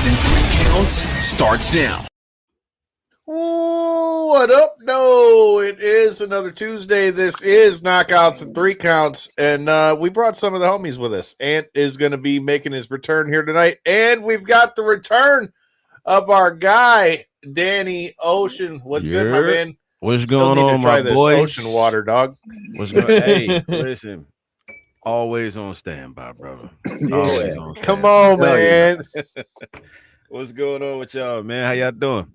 Knockouts in 3 Counts starts now. Ooh, what up? No, it is another Tuesday. This is Knockouts in 3 Counts, and we brought some of the homies with us. Ant is going to be making his return here tonight, and we've got the return of our guy, Danny Ocean. What's good, my man? What's going on, try my this boy? ocean water, dog. What's going? Hey, listen. Always on standby, brother. Always on standby. Come on, man. What's going on with y'all, man? How y'all doing?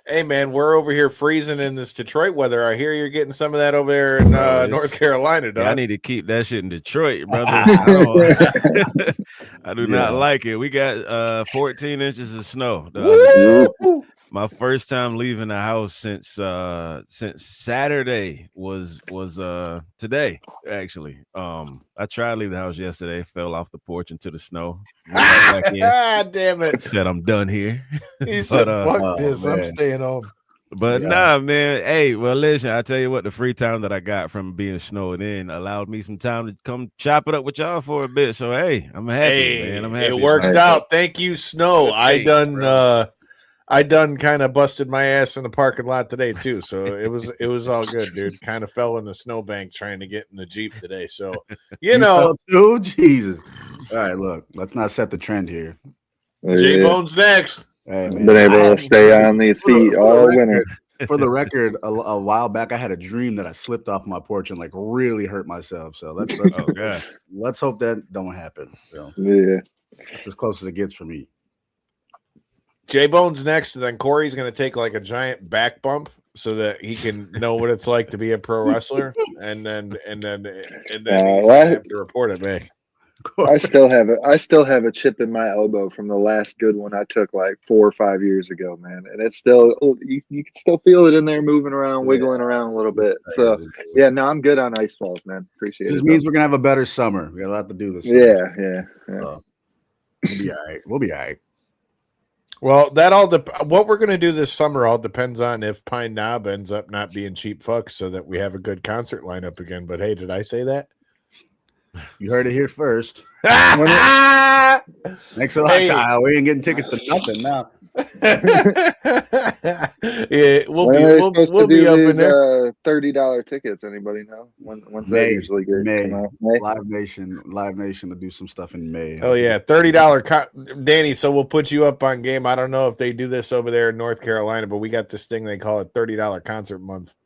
Hey, man, we're over here freezing in this Detroit weather. I hear you're getting some of that over there in North Carolina, dog. Yeah, I need to kekep that shit in Detroit, brother. I do not like it. We got 14 inches of snow. My first time leaving the house since Saturday was today, actually. I tried to leave the house yesterday, fell off the porch into the snow. Damn it. Said I'm done here. He said, fuck this, man. I'm staying home. But nah, man. Hey, well, listen, I tell you what, the free time that I got from being snowed in allowed me some time to come chop it up with y'all for a bit. So hey, I'm happy, man. I'm happy. It worked out. Thank you, Snow. I done kind of busted my ass in the parking lot today too, so it was all good, dude. Kind of fell in the snowbank trying to get in the Jeep today, so you know. Oh Jesus! All right, look, let's not set the trend here. J Bone's next. Hey, man, been able to stay on these feet all winter. For the record, a while back I had a dream that I slipped off my porch and like really hurt myself. So let's hope that don't happen. So, yeah, that's as close as it gets for me. J Bone's next, and then Corey's going to take like a giant back bump so that he can know what it's like to be a pro wrestler, and then he's have to report it back. I still have a chip in my elbow from the last good one I took like 4 or 5 years ago, man, and it's still you can still feel it in there, moving around, wiggling around a little bit. So yeah, no, I'm good on ice falls, man. Appreciate it. This means we're gonna have a better summer. We got a lot to do this. Yeah. We'll be all right. We'll be all right. Well, what we're going to do this summer all depends on if Pine Knob ends up not being cheap fucks so that we have a good concert lineup again. But hey, did I say that? You heard it here first. Thanks a lot, Kyle. We ain't getting tickets to nothing now. Yeah, we'll be up in there. $30 tickets. Anybody know? When's that usually good? May. Live Nation will do some stuff in May. Oh yeah, $30. Danny, so we'll put you up on game. I don't know if they do this over there in North Carolina, but we got this thing they call it $30 concert month,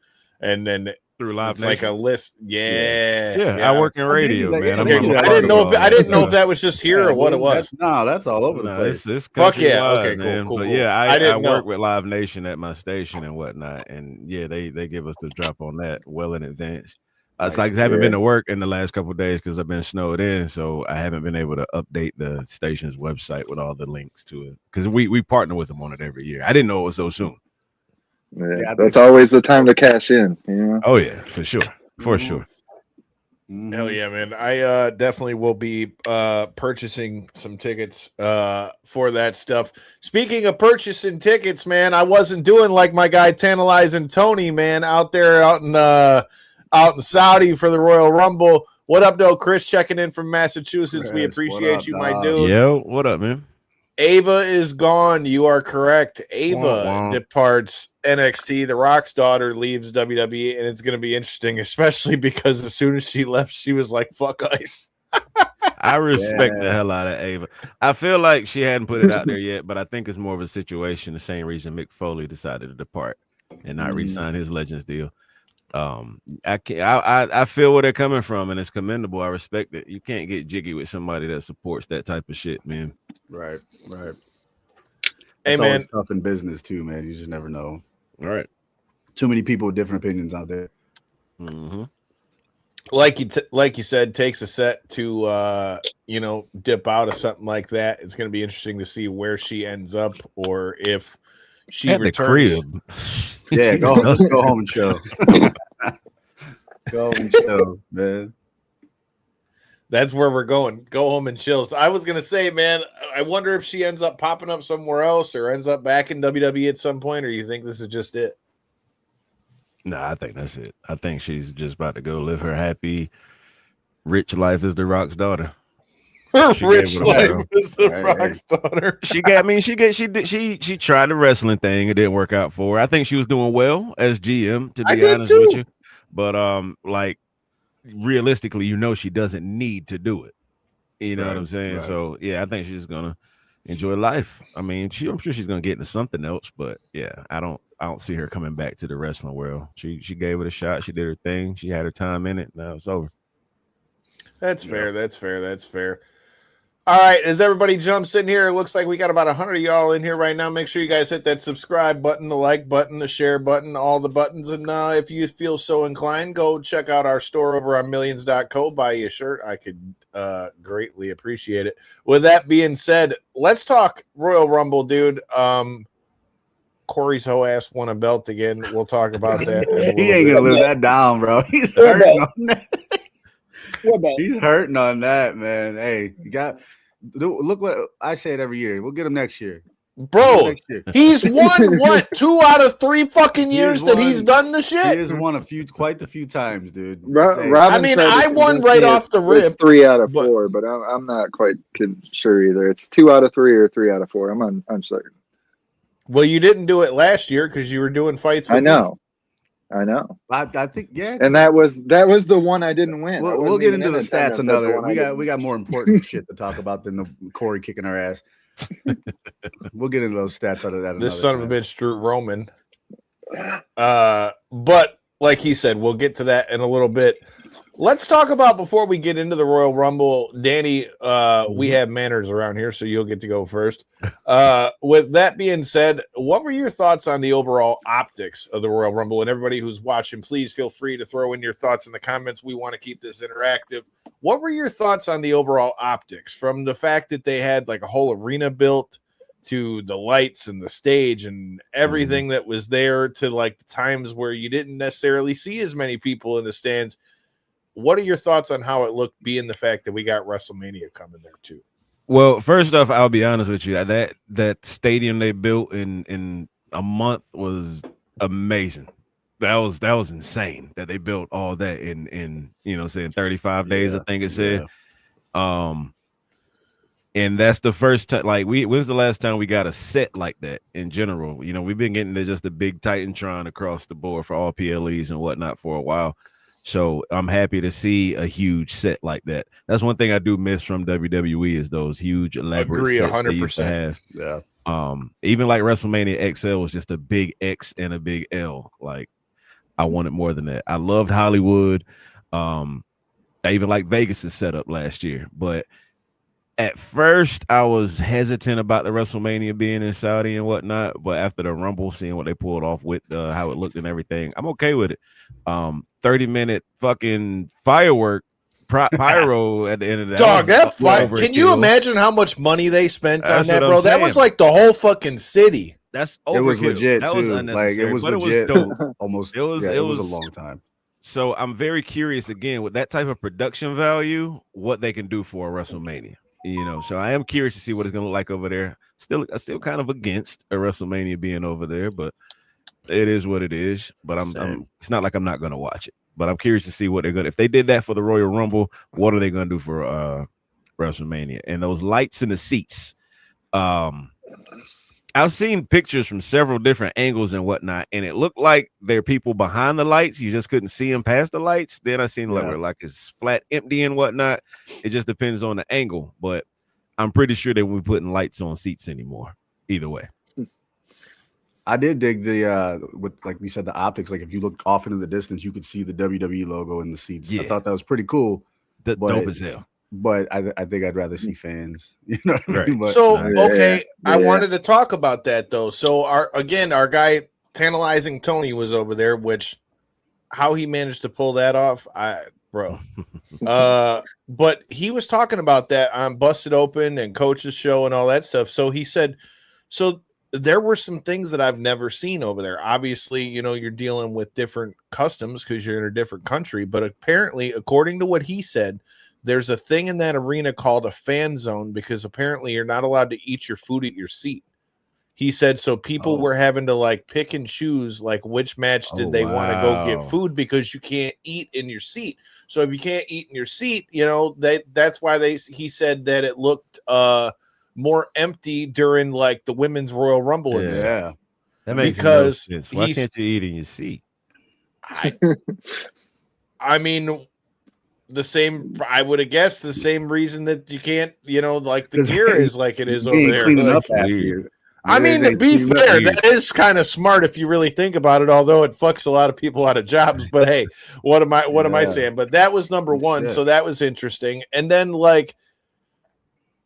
and then through Live Nation, like a list. Yeah. I work in radio, man. I didn't know if that was just here or what it was. That's all over the place. It's fuck yeah. Wide, okay, man. Cool. But yeah, I work with Live Nation at my station and whatnot, and yeah, they give us the drop on that well in advance. It's like I haven't been to work in the last couple of days because I've been snowed in, so I haven't been able to update the station's website with all the links to it because we partner with them on it every year. I didn't know it was so soon. Yeah, that's always the time to cash in. You know? Oh yeah, for sure. For sure. Hell yeah, man. I definitely will be purchasing some tickets for that stuff. Speaking of purchasing tickets, man, I wasn't doing like my guy Tantalizing Tony, man, out in Saudi for the Royal Rumble. What up, though? Chris checking in from Massachusetts. We appreciate you, my dude. Yo, what up, man? Ava is gone. You are correct. Ava departs NXT. The Rock's daughter leaves WWE, and it's going to be interesting, especially because as soon as she left, she was like, fuck ice. I respect the hell out of Ava. I feel like she hadn't put it out there yet, but I think it's more of a situation, the same reason Mick Foley decided to depart and not re-sign his Legends deal. I feel where they're coming from, and it's commendable. I respect it. You can't get jiggy with somebody that supports that type of shit, man. Right. Hey, man, it's tough in business too, man. You just never know. All right. Too many people with different opinions out there. Mm-hmm. Like you said, takes a set to dip out of something like that. It's going to be interesting to see where she ends up, or if she at returns. The crib. Yeah, go home and chill. Go and chill, man. That's where we're going. Go home and chill. I was going to say, man, I wonder if she ends up popping up somewhere else or ends up back in WWE at some point, or you think this is just it? No, I think that's it. I think she's just about to go live her happy, rich life as The Rock's daughter. Her She rich gave it a life whirl. is the Hey, Rock's daughter. She tried the wrestling thing. It didn't work out for her. I think she was doing well as GM, to I be did honest with too. you. But like realistically, she doesn't need to do it. You know what I'm saying? right. So yeah, I think she's gonna enjoy life. I mean, I'm sure she's gonna get into something else, but yeah, I don't see her coming back to the wrestling world. She gave it a shot. She did her thing. She had her time in it. Now it's over. That's fair. That's fair. That's fair. All right, as everybody jumps in here, it looks like we got about 100 of y'all in here right now. Make sure you guys hit that subscribe button, the like button, the share button, all the buttons. And if you feel so inclined, go check out our store over on millions.co. Buy you a shirt. I could greatly appreciate it. With that being said, let's talk Royal Rumble, dude. Corey's hoe ass won a belt again. We'll talk about that. He ain't gonna live that down, bro. He's hurting on that. He's hurting on that, man. Hey, you got look what I say it every year. We'll get him next year. Bro, he's won what 2 out of 3 fucking years that he's done the shit. He has won quite a few times, dude. I mean, I won right off the rip. It's 3 out of 4, but I'm not quite sure either. It's 2 out of 3 or 3 out of 4. I'm uncertain. Well, you didn't do it last year because you were doing fights. I know. I think and that was the one I didn't win. We'll get into the stats another. We got more important shit to talk about than the Corey kicking our ass. We'll get into those stats out of that. This son of a bitch, Drew Roman. But like he said, we'll get to that in a little bit. Let's talk about, before we get into the Royal Rumble, Danny, we have manners around here, so you'll get to go first. With that being said, what were your thoughts on the overall optics of the Royal Rumble? And everybody who's watching, please feel free to throw in your thoughts in the comments. We want to keep this interactive. What were your thoughts on the overall optics, from the fact that they had like a whole arena built to the lights and the stage and everything that was there, to like the times where you didn't necessarily see as many people in the stands? What are your thoughts on how it looked, being the fact that we got WrestleMania coming there too? Well, first off, I'll be honest with you. That stadium they built in a month was amazing. That was insane that they built all that in 35 days, I think it said. And that's the first time. Like, when's the last time we got a set like that in general? We've been getting just a big Titantron across the board for all PLEs and whatnot for a while. So I'm happy to see a huge set like that. That's one thing I do miss from WWE, is those huge elaborate sets 100%. They used to have. Yeah. Even like WrestleMania XL was just a big X and a big L. Like, I wanted more than that. I loved Hollywood. I even like Vegas' setup last year. But at first, I was hesitant about the WrestleMania being in Saudi and whatnot. But after the Rumble, seeing what they pulled off with how it looked and everything, I'm okay with it. 30-minute fucking firework pyro at the end of that. Dog, that fire! Can you imagine how much money they spent on that, bro? That was like the whole fucking city. That's overkill. It was legit. That too. was unnecessary. Like, it was but legit. It was dope. Almost. It was a long time. So I'm very curious again with that type of production value, what they can do for a WrestleMania. So I am curious to see what it's gonna look like over there. Still kind of against a WrestleMania being over there, but it is what it is. But I'm it's not like I'm not gonna watch it. But I'm curious to see what they're gonna. If they did that for the Royal Rumble, what are they gonna do for WrestleMania? And those lights in the seats. I've seen pictures from several different angles and whatnot, and it looked like there are people behind the lights. You just couldn't see them past the lights. Then I seen like it's flat, empty, and whatnot. It just depends on the angle, but I'm pretty sure they won't be putting lights on seats anymore. Either way, I did dig the with, like you said, the optics. Like, if you look off into the distance, you could see the WWE logo in the seats. I thought that was pretty cool. Dope as hell. But I think I'd rather see fans. You know what I mean? But, I wanted to talk about that though. So our guy Tantalizing Tony was over there, which how he managed to pull that off, but he was talking about that on Busted Open and Coach's Show and all that stuff. So he said, there were some things that I've never seen over there. Obviously, you're dealing with different customs because you're in a different country, but apparently, according to what he said, there's a thing in that arena called a fan zone, because apparently you're not allowed to eat your food at your seat. He said so people were having to like pick and choose like which match did they want to go get food because you can't eat in your seat. So if you can't eat in your seat, you know, that's why he said that it looked more empty during like the women's Royal Rumble and stuff. That makes no sense. Why can't you eat in your seat? I mean, I would have guessed the same reason that you can't, you know, like the gear is like it is over there. Like, I mean, to be fair, that is kind of smart if you really think about it, although it fucks a lot of people out of jobs. But hey, what am I saying? But that was number one. So that was interesting. And then like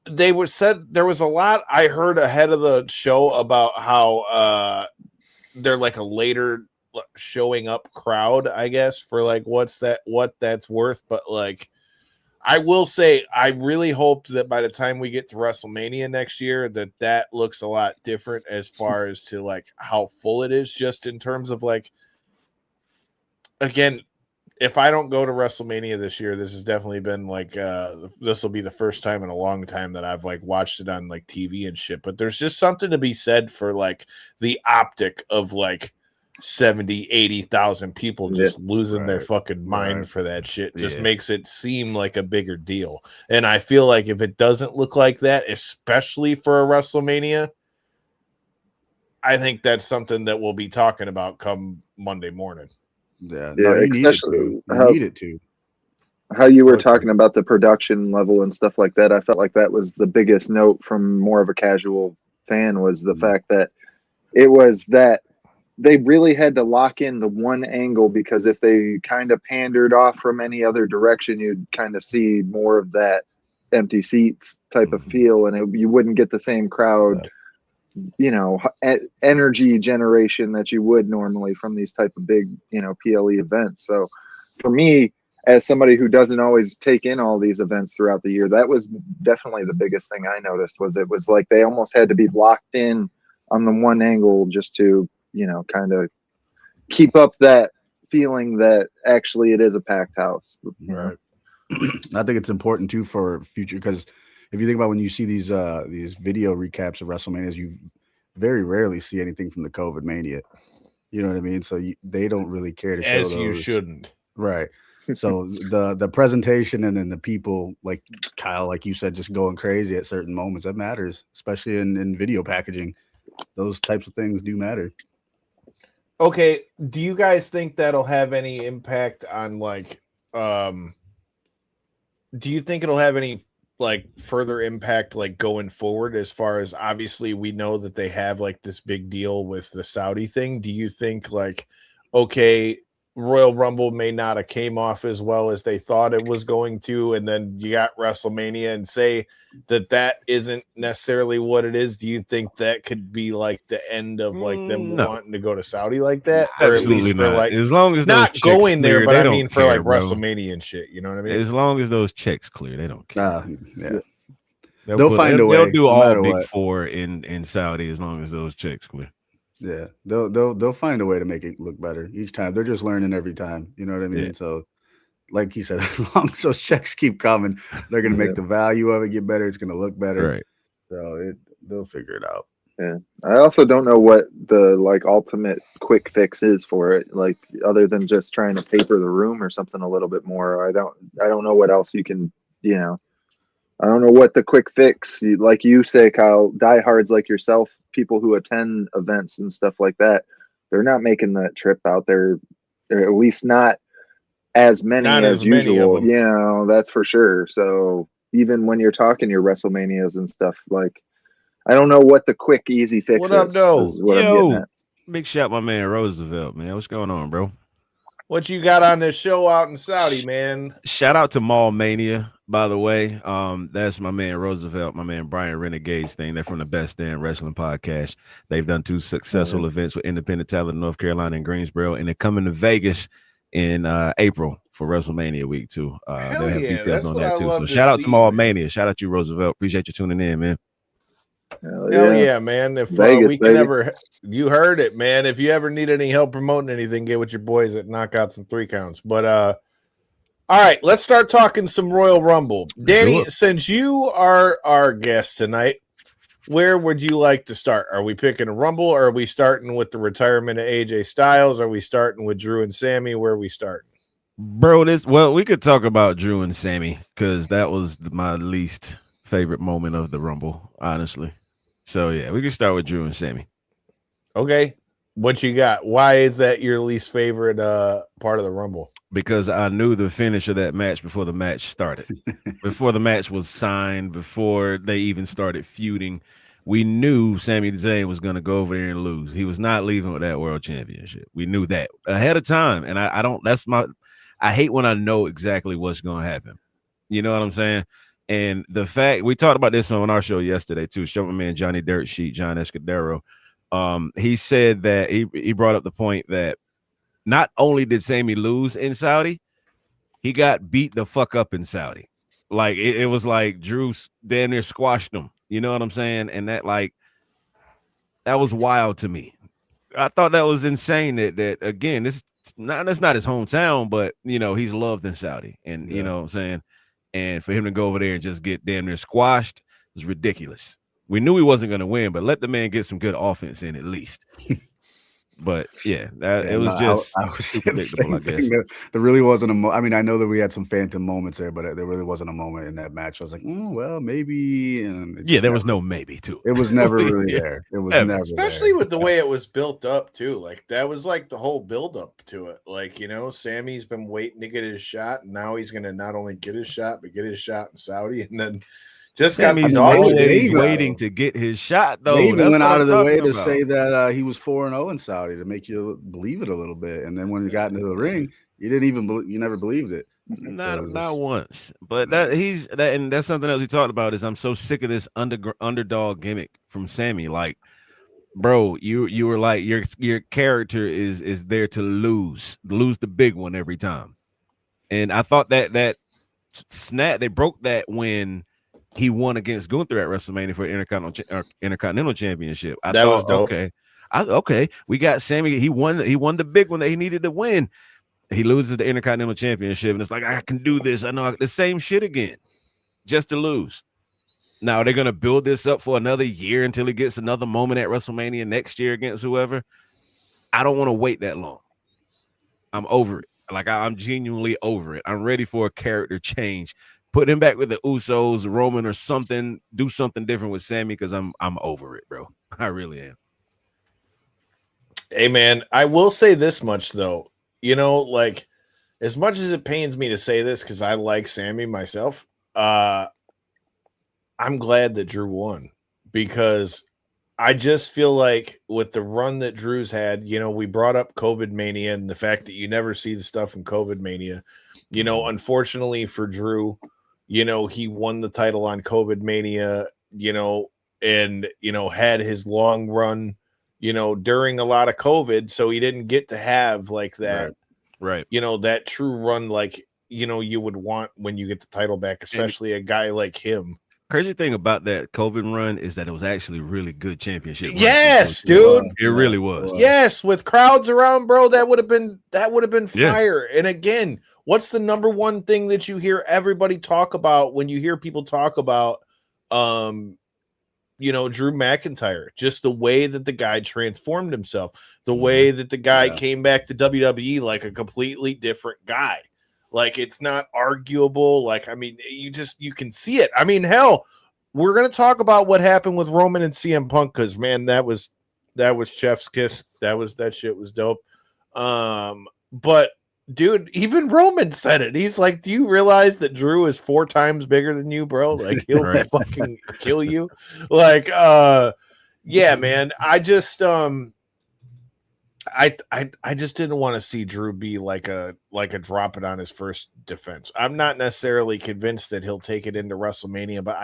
there was a lot I heard ahead of the show about how they're like a later showing up crowd, I guess, for like what that's worth. But like I will say, I really hope that by the time we get to WrestleMania next year, that looks a lot different as far as to like how full it is, just in terms of like, again, if I don't go to WrestleMania this year, this has definitely been like, this will be the first time in a long time that I've like watched it on like TV and shit, but there's just something to be said for like the optic of like 70, 80,000 people just losing their fucking mind for that shit just makes it seem like a bigger deal. And I feel like if it doesn't look like that, especially for a WrestleMania, I think that's something that we'll be talking about come Monday morning. Yeah, especially how you were talking about the production level and stuff like that. I felt like that was the biggest note from more of a casual fan, was the fact that it was that they really had to lock in the one angle, because if they kind of pandered off from any other direction, you'd kind of see more of that empty seats type of feel, and you wouldn't get the same crowd, you know, energy generation that you would normally from these type of big, you know, PLE events. So for me, as somebody who doesn't always take in all these events throughout the year, that was definitely the biggest thing I noticed. Was it was like they almost had to be locked in on the one angle just to, you know, kind of keep up that feeling that actually it is a packed house. Right. I think it's important too for future, because if you think about when you see these video recaps of WrestleManias, you very rarely see anything from the COVID mania. You know what I mean? So they don't really care to show as those. You shouldn't. Right. So the presentation and then the people, like Kyle, like you said, just going crazy at certain moments, that matters, especially in video packaging. Those types of things do matter. Okay, do you guys think that'll have any impact on like do you think it'll have any like further impact like going forward, as far as obviously we know that they have like this big deal with the Saudi thing? Do you think like, okay, Royal Rumble may not have came off as well as they thought it was going to, and then you got WrestleMania, and say that isn't necessarily what it is? Do you think that could be like the end of like them wanting to go to Saudi like that? Or Absolutely at least not. For like, as long as not those going there, clear, but I don't mean for care, like bro. WrestleMania and shit, you know what I mean? As long as those checks clear, they don't care. Yeah. They'll find a way. They'll do no all Big what. Four in Saudi as long as those checks clear. Yeah, they'll find a way to make it look better each time. They're just learning every time. You know what I mean? Yeah. So, like he said, as long as those checks keep coming, they're gonna make the value of it get better. It's gonna look better. Right. So they'll figure it out. Yeah. I also don't know what the like ultimate quick fix is for it, like other than just trying to paper the room or something a little bit more. I don't know what else you can, you know. I don't know what the quick fix, like you say, Kyle, diehards like yourself, people who attend events and stuff like that, they're not making that trip out there, or at least not as many as usual. You know, that's for sure. So even when you're talking your WrestleManias and stuff, like, I don't know what the quick, easy fix is. What up, though? Is what I'm getting at. Big shout, my man Roosevelt, man. What's going on, bro? What you got on this show out in Saudi, man? Shout out to Mall Mania, by the way. That's my man Roosevelt, my man Brian Renegade's thing. They're from the Best Damn Wrestling Podcast. They've done 2 successful events with independent talent in North Carolina and Greensboro, and they're coming to Vegas in April for WrestleMania week 2. They'll have details on that too. So shout out to Mall Mania. Shout out to you, Roosevelt. Appreciate you tuning in, man. Hell yeah, man. If Vegas, we can ever, you heard it, man. If you ever need any help promoting anything, get with your boys at Knockouts and 3 Counts. But all right, let's start talking some Royal Rumble. Danny, since you are our guest tonight, where would you like to start? Are we picking a Rumble, or are we starting with the retirement of AJ Styles? Are we starting with Drew and Sammy? Where are we starting? Bro, we could talk about Drew and Sammy because that was my least favorite moment of the Rumble, honestly. So yeah, we can start with Drew and Sammy. Okay. What you got? Why is that your least favorite part of the Rumble? Because I knew the finish of that match before the match started. Before the match was signed, before they even started feuding, we knew Sami Zayn was going to go over there and lose. He was not leaving with that world championship. We knew that ahead of time. And I hate when I know exactly what's going to happen. You know what I'm saying? And the fact we talked about this on our show yesterday too. Show my man Johnny Dirt Sheet, John Escudero. He said that he brought up the point that not only did Sami lose in Saudi, he got beat the fuck up in Saudi. Like it was like Drew damn near squashed him. You know what I'm saying? And that was wild to me. I thought that was insane that again, that's not his hometown, but you know, he's loved in Saudi. And you know what I'm saying? And for him to go over there and just get damn near squashed was ridiculous. We knew he wasn't going to win, but let the man get some good offense in at least. But yeah, it was just I was predictable, I guess. There really wasn't I mean, I know that we had some phantom moments there, but there really wasn't a moment in that match. I was like, well, maybe. And there was no maybe too. It was never really there. It was never, especially with the way it was built up too. Like that was like the whole build up to it. Like, you know, Sammy's been waiting to get his shot, and now he's gonna not only get his shot, but get his shot in Saudi, and then just Sammy's always waiting to get his shot, though. They even went out of the way to say that he was 4-0 in Saudi to make you believe it a little bit. And then when he got into the ring, you didn't even you never believed it. Not once. But and that's something else we talked about is I'm so sick of this underdog gimmick from Sammy. Like, bro, you were like your character is there to lose the big one every time. And I thought that snap, they broke that when he won against Gunther at WrestleMania for Intercontinental Championship. That was dope. Okay, we got Sammy. He won the big one that he needed to win. He loses the Intercontinental Championship, and it's like, I can do this. I know the same shit again, just to lose. Now they're gonna build this up for another year until he gets another moment at WrestleMania next year against whoever. I don't want to wait that long. I'm over it. Like I'm genuinely over it. I'm ready for a character change. Put him back with the Usos, Roman, or something. Do something different with Sammy because I'm over it, bro. I really am. Hey, man, I will say this much though. You know, like as much as it pains me to say this because I like Sammy myself, I'm glad that Drew won because I just feel like with the run that Drew's had, you know, we brought up COVID Mania and the fact that you never see the stuff in COVID Mania. You know, unfortunately for Drew, you know, he won the title on COVID Mania, you know, and, you know, had his long run, you know, during a lot of COVID. So he didn't get to have like that, right. You know, that true run, like, you know, you would want when you get the title back, especially a guy like him. Crazy thing about that COVID run is that it was actually really good championship. Yes, dude. It really was. Yes, with crowds around, bro, that would have been fire. Yeah. And again, what's the number one thing that you hear everybody talk about when you hear people talk about you know, Drew McIntyre? Just the way that the guy transformed himself, the way that the guy came back to WWE like a completely different guy. Like, it's not arguable. Like, I mean, you can see it. I mean, hell, we're going to talk about what happened with Roman and CM Punk because, man, that was chef's kiss. That shit was dope. But, dude, even Roman said it. He's like, do you realize that Drew is 4 times bigger than you, bro? Like, he'll fucking kill you. Like, yeah, man, I just I just didn't want to see Drew be like a drop it on his first defense. I'm not necessarily convinced that he'll take it into WrestleMania, but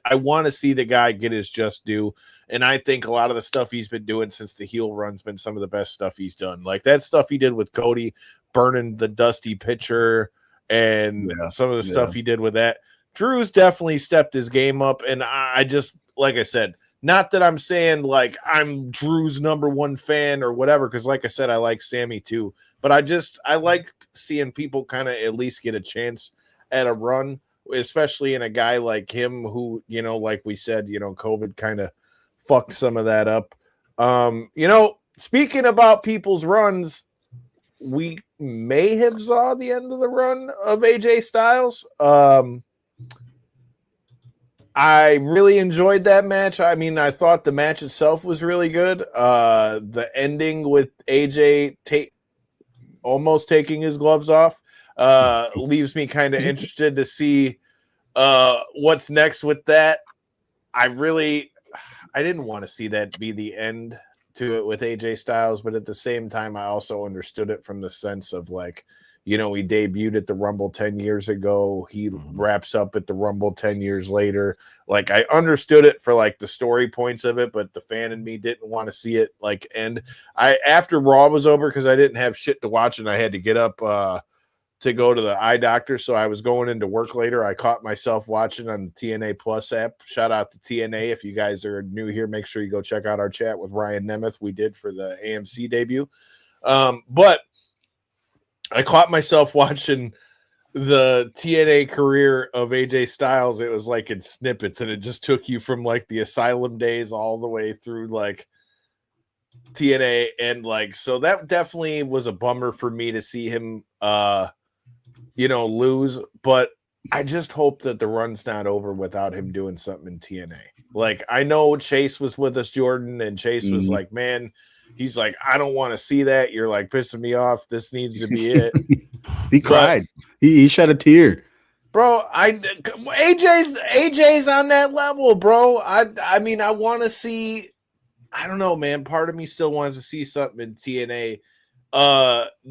I want to see the guy get his just due. And I think a lot of the stuff he's been doing since the heel run's been some of the best stuff he's done. Like that stuff he did with Cody, burning the dusty pitcher, and some of the stuff he did with that. Drew's definitely stepped his game up, and I just, like I said, not that I'm saying like I'm Drew's number one fan or whatever, because like I said, I like Sammy too. But I like seeing people kind of at least get a chance at a run. especially in a guy like him who, like we said, COVID kind of fucked some of that up. Speaking about people's runs, we may have saw the end of the run of AJ Styles. I really enjoyed that match. I mean, I thought the match itself was really good. The ending with AJ almost taking his gloves off leaves me kind of interested to see what's next with that. I didn't want to see that be the end to it with AJ Styles, but at the same time, I also understood it from the sense of like, he debuted at the Rumble 10 years ago. He wraps up at the Rumble 10 years later. Like, I understood it for like the story points of it, but the fan in me didn't want to see it like end. After Raw was over, because I didn't have shit to watch and I had to get up to go to the eye doctor. So I was going into work later. I caught myself watching on the TNA Plus app. Shout out to TNA. If you guys are new here, make sure you go check out our chat with Ryan Nemeth we did for the AMC debut. But I caught myself watching the TNA career of AJ Styles. It was like in snippets, and it just took you from like the Asylum days all the way through like TNA. And like, so that definitely was a bummer for me to see him, lose. But I just hope that the run's not over without him doing something in TNA. Like, I know Chase was with us, Jordan, and Chase was like, man, he's like, I don't want to see that. You're like pissing me off. This needs to be it. He cried. He shed a tear. Bro, AJ's on that level, bro. I mean, I want to see, I don't know, man. Part of me still wants to see something in TNA.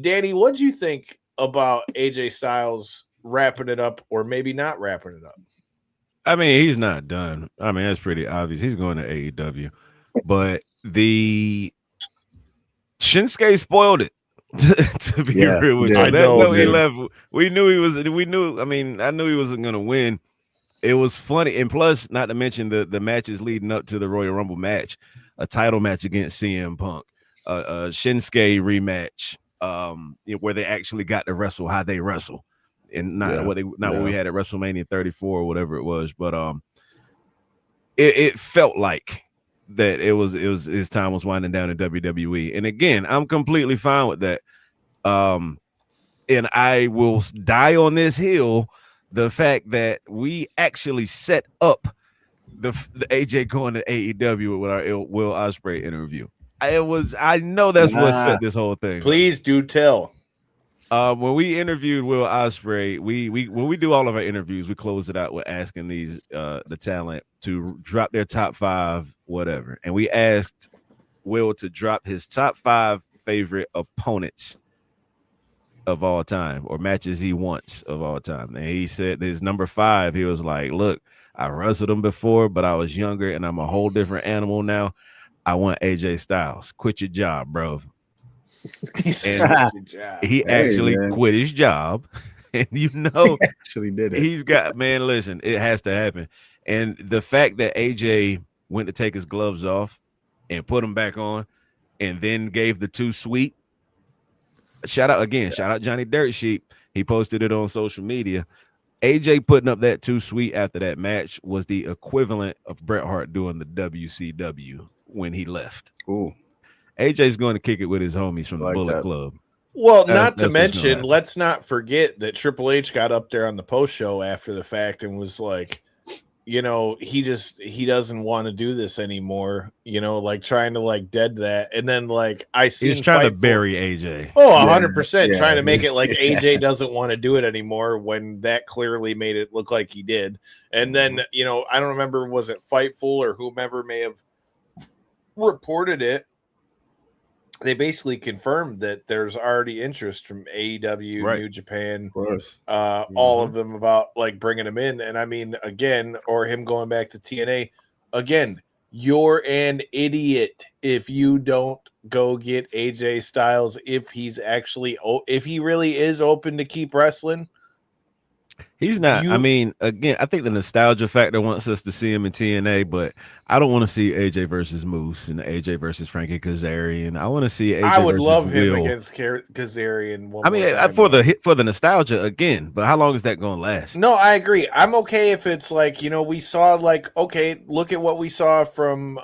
Danny, what'd you think about AJ Styles wrapping it up or maybe not wrapping it up? I mean, he's not done. I mean, that's pretty obvious. He's going to AEW. But the Shinsuke spoiled it. To be real with you. I know he left. We knew he was. I mean, I knew he wasn't going to win. It was funny. And plus, not to mention the matches leading up to the Royal Rumble match, a title match against CM Punk, a Shinsuke rematch, where they actually got to wrestle how they wrestle, and not what we had at WrestleMania 34 or whatever it was. But it felt like that it was his time was winding down in WWE. And again, I'm completely fine with that. And I will die on this hill. The fact that we actually set up the AJ going to AEW with our Will Ospreay interview. I know that's what set this whole thing. Please do tell. When we interviewed Will Ospreay, when we do all of our interviews, we close it out with asking the talent to drop their top 5, whatever. And we asked Will to drop his top 5 favorite opponents of all time or matches he wants of all time. And he said his number 5, he was like, look, I wrestled him before, but I was younger and I'm a whole different animal now. I want AJ Styles. Quit your job, bro. He actually quit his job, and he actually did it. He's got, man, listen, it has to happen. And the fact that AJ went to take his gloves off and put them back on and then gave the 2 sweet. Shout out Johnny Dirt Sheep. He posted it on social media. AJ putting up that 2 sweet after that match was the equivalent of Bret Hart doing the WCW when he left. Ooh. AJ's going to kick it with his homies from the Bullet Club. Well, not to mention, let's not forget that Triple H got up there on the post show after the fact and was like, he doesn't want to do this anymore, like trying to like dead that. And then like he's trying to bury AJ. Oh, 100% trying to make it like AJ doesn't want to do it anymore when that clearly made it look like he did. And then, I don't remember, was it Fightful or whomever may have reported it? They basically confirmed that there's already interest from AEW, New Japan, all of them about like bringing him in. And I mean, again, or him going back to TNA again, you're an idiot if you don't go get AJ Styles. If he really is open to keep wrestling. He's not. I mean, again, I think the nostalgia factor wants us to see him in TNA, but I don't want to see AJ versus Moose and AJ versus Frankie Kazarian. I want to see AJ. I would versus love him Will. against Kazarian. I mean, for the nostalgia again, but how long is that going to last? No, I agree. I'm okay if it's like, you know, we saw like, okay, look at what we saw from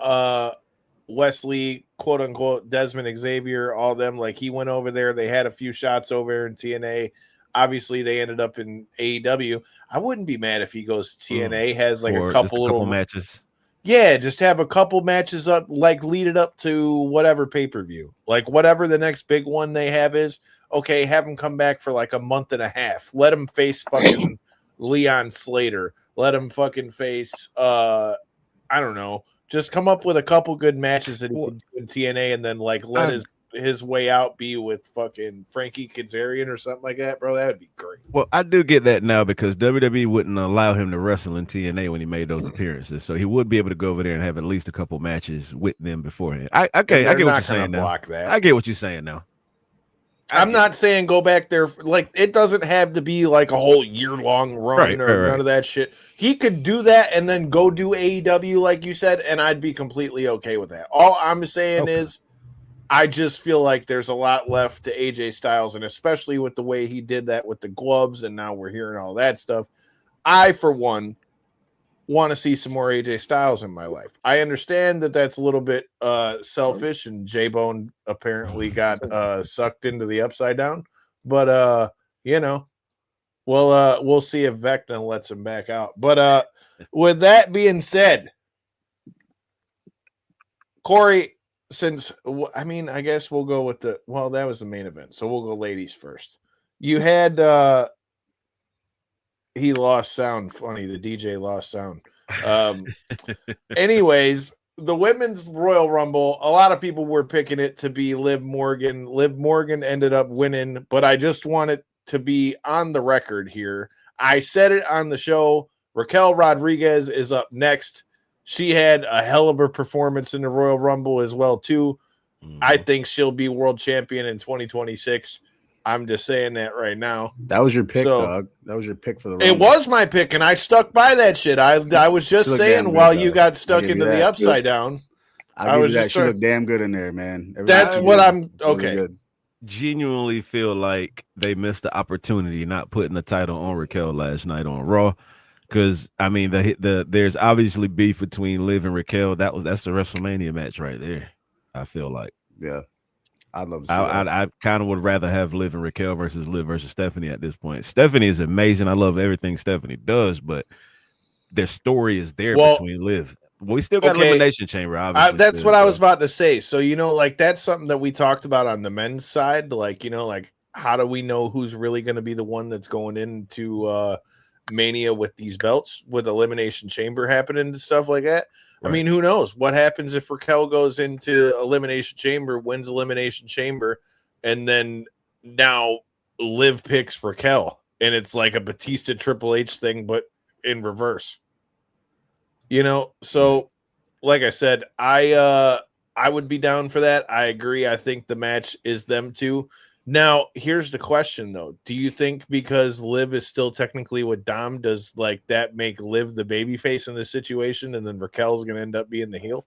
Wesley, quote unquote, Desmond Xavier, all them. Like he went over there. They had a few shots over there in TNA. Obviously, they ended up in AEW. I wouldn't be mad if he goes to TNA, has like a couple matches. Yeah, just have a couple matches up, like lead it up to whatever pay-per-view. Like whatever the next big one they have is, okay, have him come back for like a month and a half. Let him face fucking Leon Slater. Let him fucking face I don't know. Just come up with a couple good matches that he can do in TNA and then like let his way out be with fucking Frankie Kazarian or something like that, bro. That would be great. Well, I do get that now because WWE wouldn't allow him to wrestle in TNA when he made those appearances, so he would be able to go over there and have at least a couple matches with them beforehand. I get what you're saying now. I get what you're saying now. I'm not saying go back there. Like it doesn't have to be like a whole year-long run none of that shit. He could do that and then go do AEW like you said, and I'd be completely okay with that. All I'm saying is I just feel like there's a lot left to AJ Styles, and especially with the way he did that with the gloves, and now we're hearing all that stuff. I, for one, want to see some more AJ Styles in my life. I understand that that's a little bit selfish, and J-Bone apparently got sucked into the Upside Down, but you know, we'll see if Vecna lets him back out. But with that being said, Corey. Since I mean, I guess we'll go with that was the main event, so we'll go ladies first. You had he lost sound. Funny, the DJ lost sound. Anyways, the women's Royal Rumble, a lot of people were picking it to be Liv Morgan. Liv Morgan ended up winning, but I just want it to be on the record here. I said it on the show. Raquel Rodriguez is up next. She had a hell of a performance in the Royal Rumble as well, too. I think she'll be world champion in 2026. I'm just saying that right now. That was your pick, dog. That was your pick for the Rumble. It was my pick, and I stuck by that shit. I was just saying while you got stuck into the Upside Down. I was just she looked damn good in there, man. That's what I'm okay. Really genuinely feel like they missed the opportunity not putting the title on Raquel last night on Raw. Because I mean, there's obviously beef between Liv and Raquel. That's the WrestleMania match right there. I feel like, yeah, I'd love to see I kind of would rather have Liv and Raquel versus Liv versus Stephanie at this point. Stephanie is amazing. I love everything Stephanie does, but their story is there between Liv. We still got Elimination Chamber. Obviously, that's what I was about to say. So you know, like that's something that we talked about on the men's side. Like you know, like how do we know who's really going to be the one that's going into Mania with these belts, with Elimination Chamber happening and stuff like that? Right. I mean, who knows what happens if Raquel goes into Elimination Chamber, wins Elimination Chamber, and then now Liv picks Raquel, and it's like a Batista Triple H thing, but in reverse. You know, so like I said, I would be down for that. I agree. I think the match is them two. Now, here's the question, though. Do you think because Liv is still technically with Dom, does like that make Liv the babyface in this situation, and then Raquel's going to end up being the heel?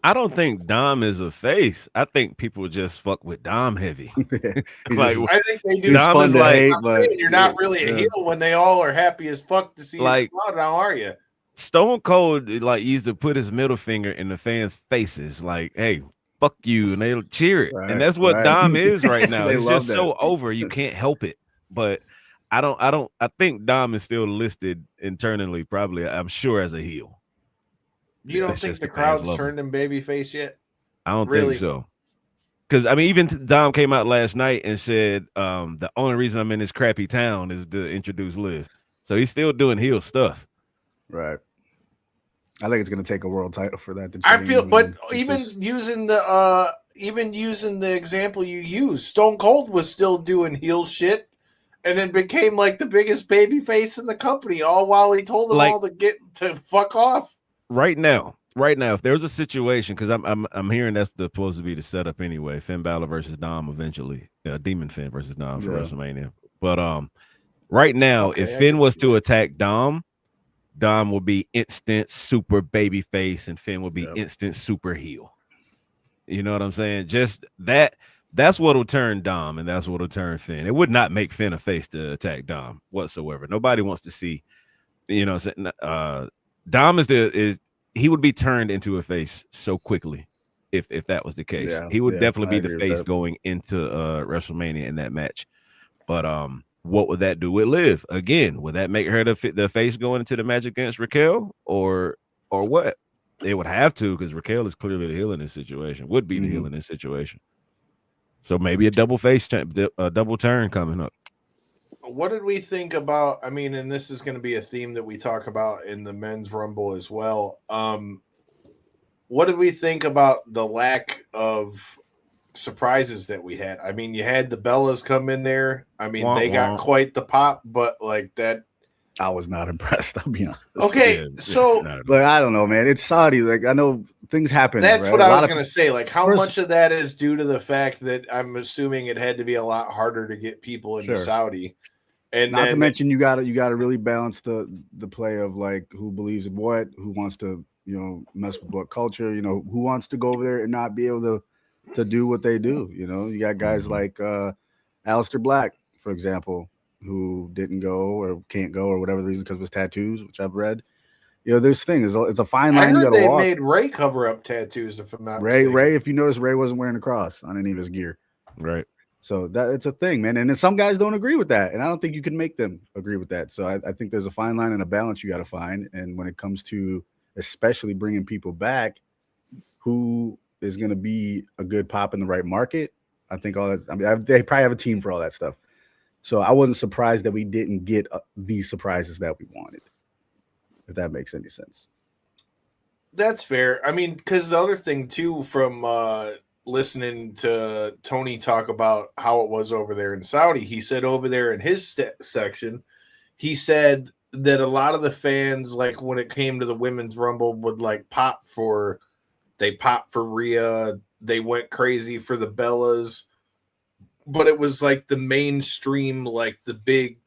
I don't think Dom is a face. I think people just fuck with Dom heavy. Like I think they do. Dom is like, hate, but you're not really a heel when they all are happy as fuck to see like, you out. Now, are you? Stone Cold like used to put his middle finger in the fans' faces, like, "Hey, fuck you," and they'll cheer it. And that's what Dom is right now. It's just so over, you can't help it. But I think Dom is still listed internally, probably, I'm sure, as a heel. You don't think the crowd's turned him babyface yet? I don't think so. Because I mean, even Dom came out last night and said the only reason I'm in this crappy town is to introduce Liv. So he's still doing heel stuff. Right. I think it's going to take a world title for that. I feel, but even using the example you used, Stone Cold was still doing heel shit, and then became like the biggest baby face in the company, all while he told them all to get to fuck off. Right now, if there's a situation, because I'm hearing that's supposed to be the setup anyway. Finn Balor versus Dom eventually, Demon Finn versus Dom for WrestleMania. But Right now, Okay, if I Finn can was see to attack Dom would be instant super baby face, and Finn would be instant super heel. You know what I'm saying? Just that's what'll turn Dom, and that's what'll turn Finn. It would not make Finn a face to attack Dom whatsoever. Nobody wants to see, you know, Dom is he would be turned into a face so quickly if that was the case. He would definitely be the face going into WrestleMania in that match. But what would that do with Liv? Again, would that make her the face going into the match against Raquel, or what? They would have to, because Raquel is clearly the heel in this situation. Would be the heel in this situation. So maybe a double double turn coming up. What did we think about? I mean, and this is going to be a theme that we talk about in the men's rumble as well. What did we think about the lack of surprises that we had? I mean, you had the Bellas come in there. I mean, they got quite the pop, but like that, I was not impressed. I'll be honest. Okay, so like I don't know, man. It's Saudi. Like I know things happen. That's right? what I was going to say. Like, how much of that is due to the fact that I'm assuming it had to be a lot harder to get people into Saudi, and not to mention you got to really balance the play of like who believes in what, who wants to mess with what culture, who wants to go over there and not be able to do what they do. You got guys like Aleister Black, for example, who didn't go or can't go or whatever the reason because of his tattoos, which I've read. There's things. It's a fine line. I heard they walk. made Ray cover up tattoos, if I'm not Ray. mistaken. Ray, if you notice, Ray wasn't wearing a cross on any of his gear. Right. So it's a thing, man. And then some guys don't agree with that, and I don't think you can make them agree with that. So I think there's a fine line and a balance you got to find. And when it comes to especially bringing people back, who is going to be a good pop in the right market? I think all that. I mean, they probably have a team for all that stuff. So I wasn't surprised that we didn't get these surprises that we wanted, if that makes any sense. That's fair. I mean, because the other thing, too, from listening to Tony talk about how it was over there in Saudi, he said over there in his section, he said that a lot of the fans, like when it came to the Women's Rumble, would like pop for Rhea. They went crazy for the Bellas. But it was like the mainstream, like the big,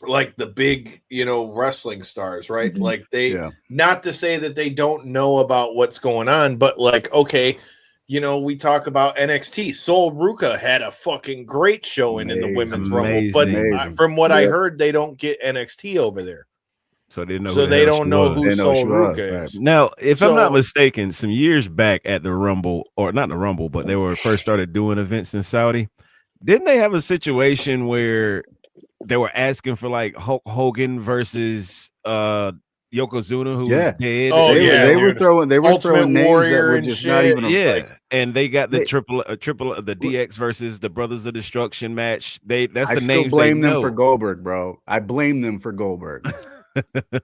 wrestling stars, right? Mm-hmm. Like not to say that they don't know about what's going on, but like, okay, we talk about NXT. Sol Ruka had a fucking great showing in the Women's Rumble, but from what I heard, they don't get NXT over there. So they know. So they don't know who Sol Ruka is. Now, if I'm not mistaken, some years back at the Rumble, or not the Rumble, but they were first started doing events in Saudi. Didn't they have a situation where they were asking for like Hulk Hogan versus Yokozuna, who was dead? Oh they were throwing Ultimate names Warrior that were and just shit. not even and they got the triple the DX versus the Brothers of Destruction match. I still blame them for Goldberg, bro. I blame them for Goldberg.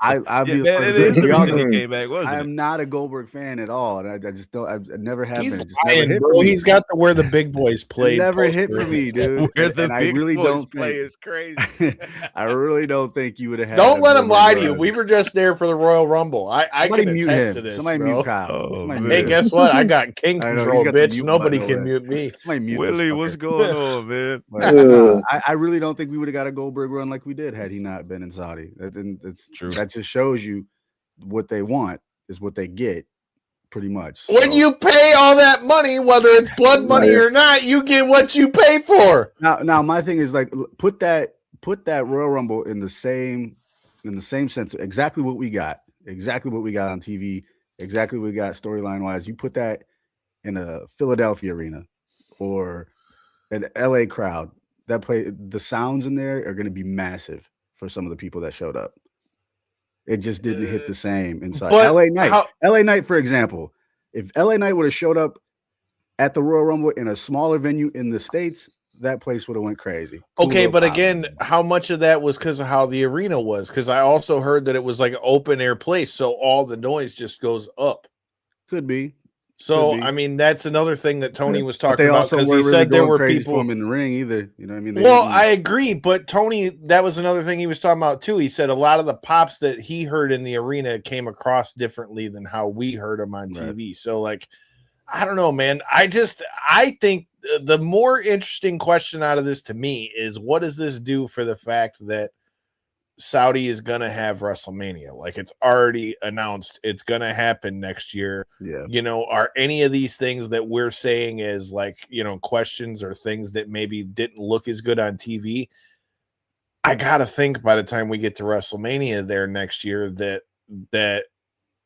I'll be the first. It is the reason he came back, wasn't it? I'm not a Goldberg fan at all, and I just don't. I never have been. Lying, bro. He's got to where the big boys play. Never hit for me, dude. Where the big boys play is crazy. I really don't think you would have had. Don't let him lie to you. We were just there for the Royal Rumble. I can attest to this. Somebody bro. mute Kyle. Hey, guess what? I got king control, bitch. Nobody can mute me. Willie, what's going on, man? I really don't think we would have got a Goldberg run like we did had he not been in Saudi. That's true. That just shows you what they want is what they get, pretty much. When you pay all that money, whether it's blood money or not, you get what you pay for. Now my thing is like put that Royal Rumble in the same sense. Exactly what we got on TV. Exactly what we got storyline wise. You put that in a Philadelphia arena or an LA crowd. The sounds in there are going to be massive for some of the people that showed up. It just didn't hit the same inside. LA Knight. LA Knight, for example, if LA Knight would have showed up at the Royal Rumble in a smaller venue in the States, that place would have went crazy. Okay, but again, how much of that was because of how the arena was? Because I also heard that it was like an open air place, so all the noise just goes up. Could be. So, I mean, that's another thing that Tony was talking about, because he said there were people in the ring either. You know what I mean? Well, I agree, but Tony, that was another thing he was talking about too. He said a lot of the pops that he heard in the arena came across differently than how we heard them on TV. So, like, I don't know, man. I think the more interesting question out of this to me is what does this do for the fact that Saudi is going to have WrestleMania? Like it's already announced it's going to happen next year. Yeah. You know, are any of these things that we're saying as like, you know, questions or things that maybe didn't look as good on TV? I got to think by the time we get to WrestleMania there next year that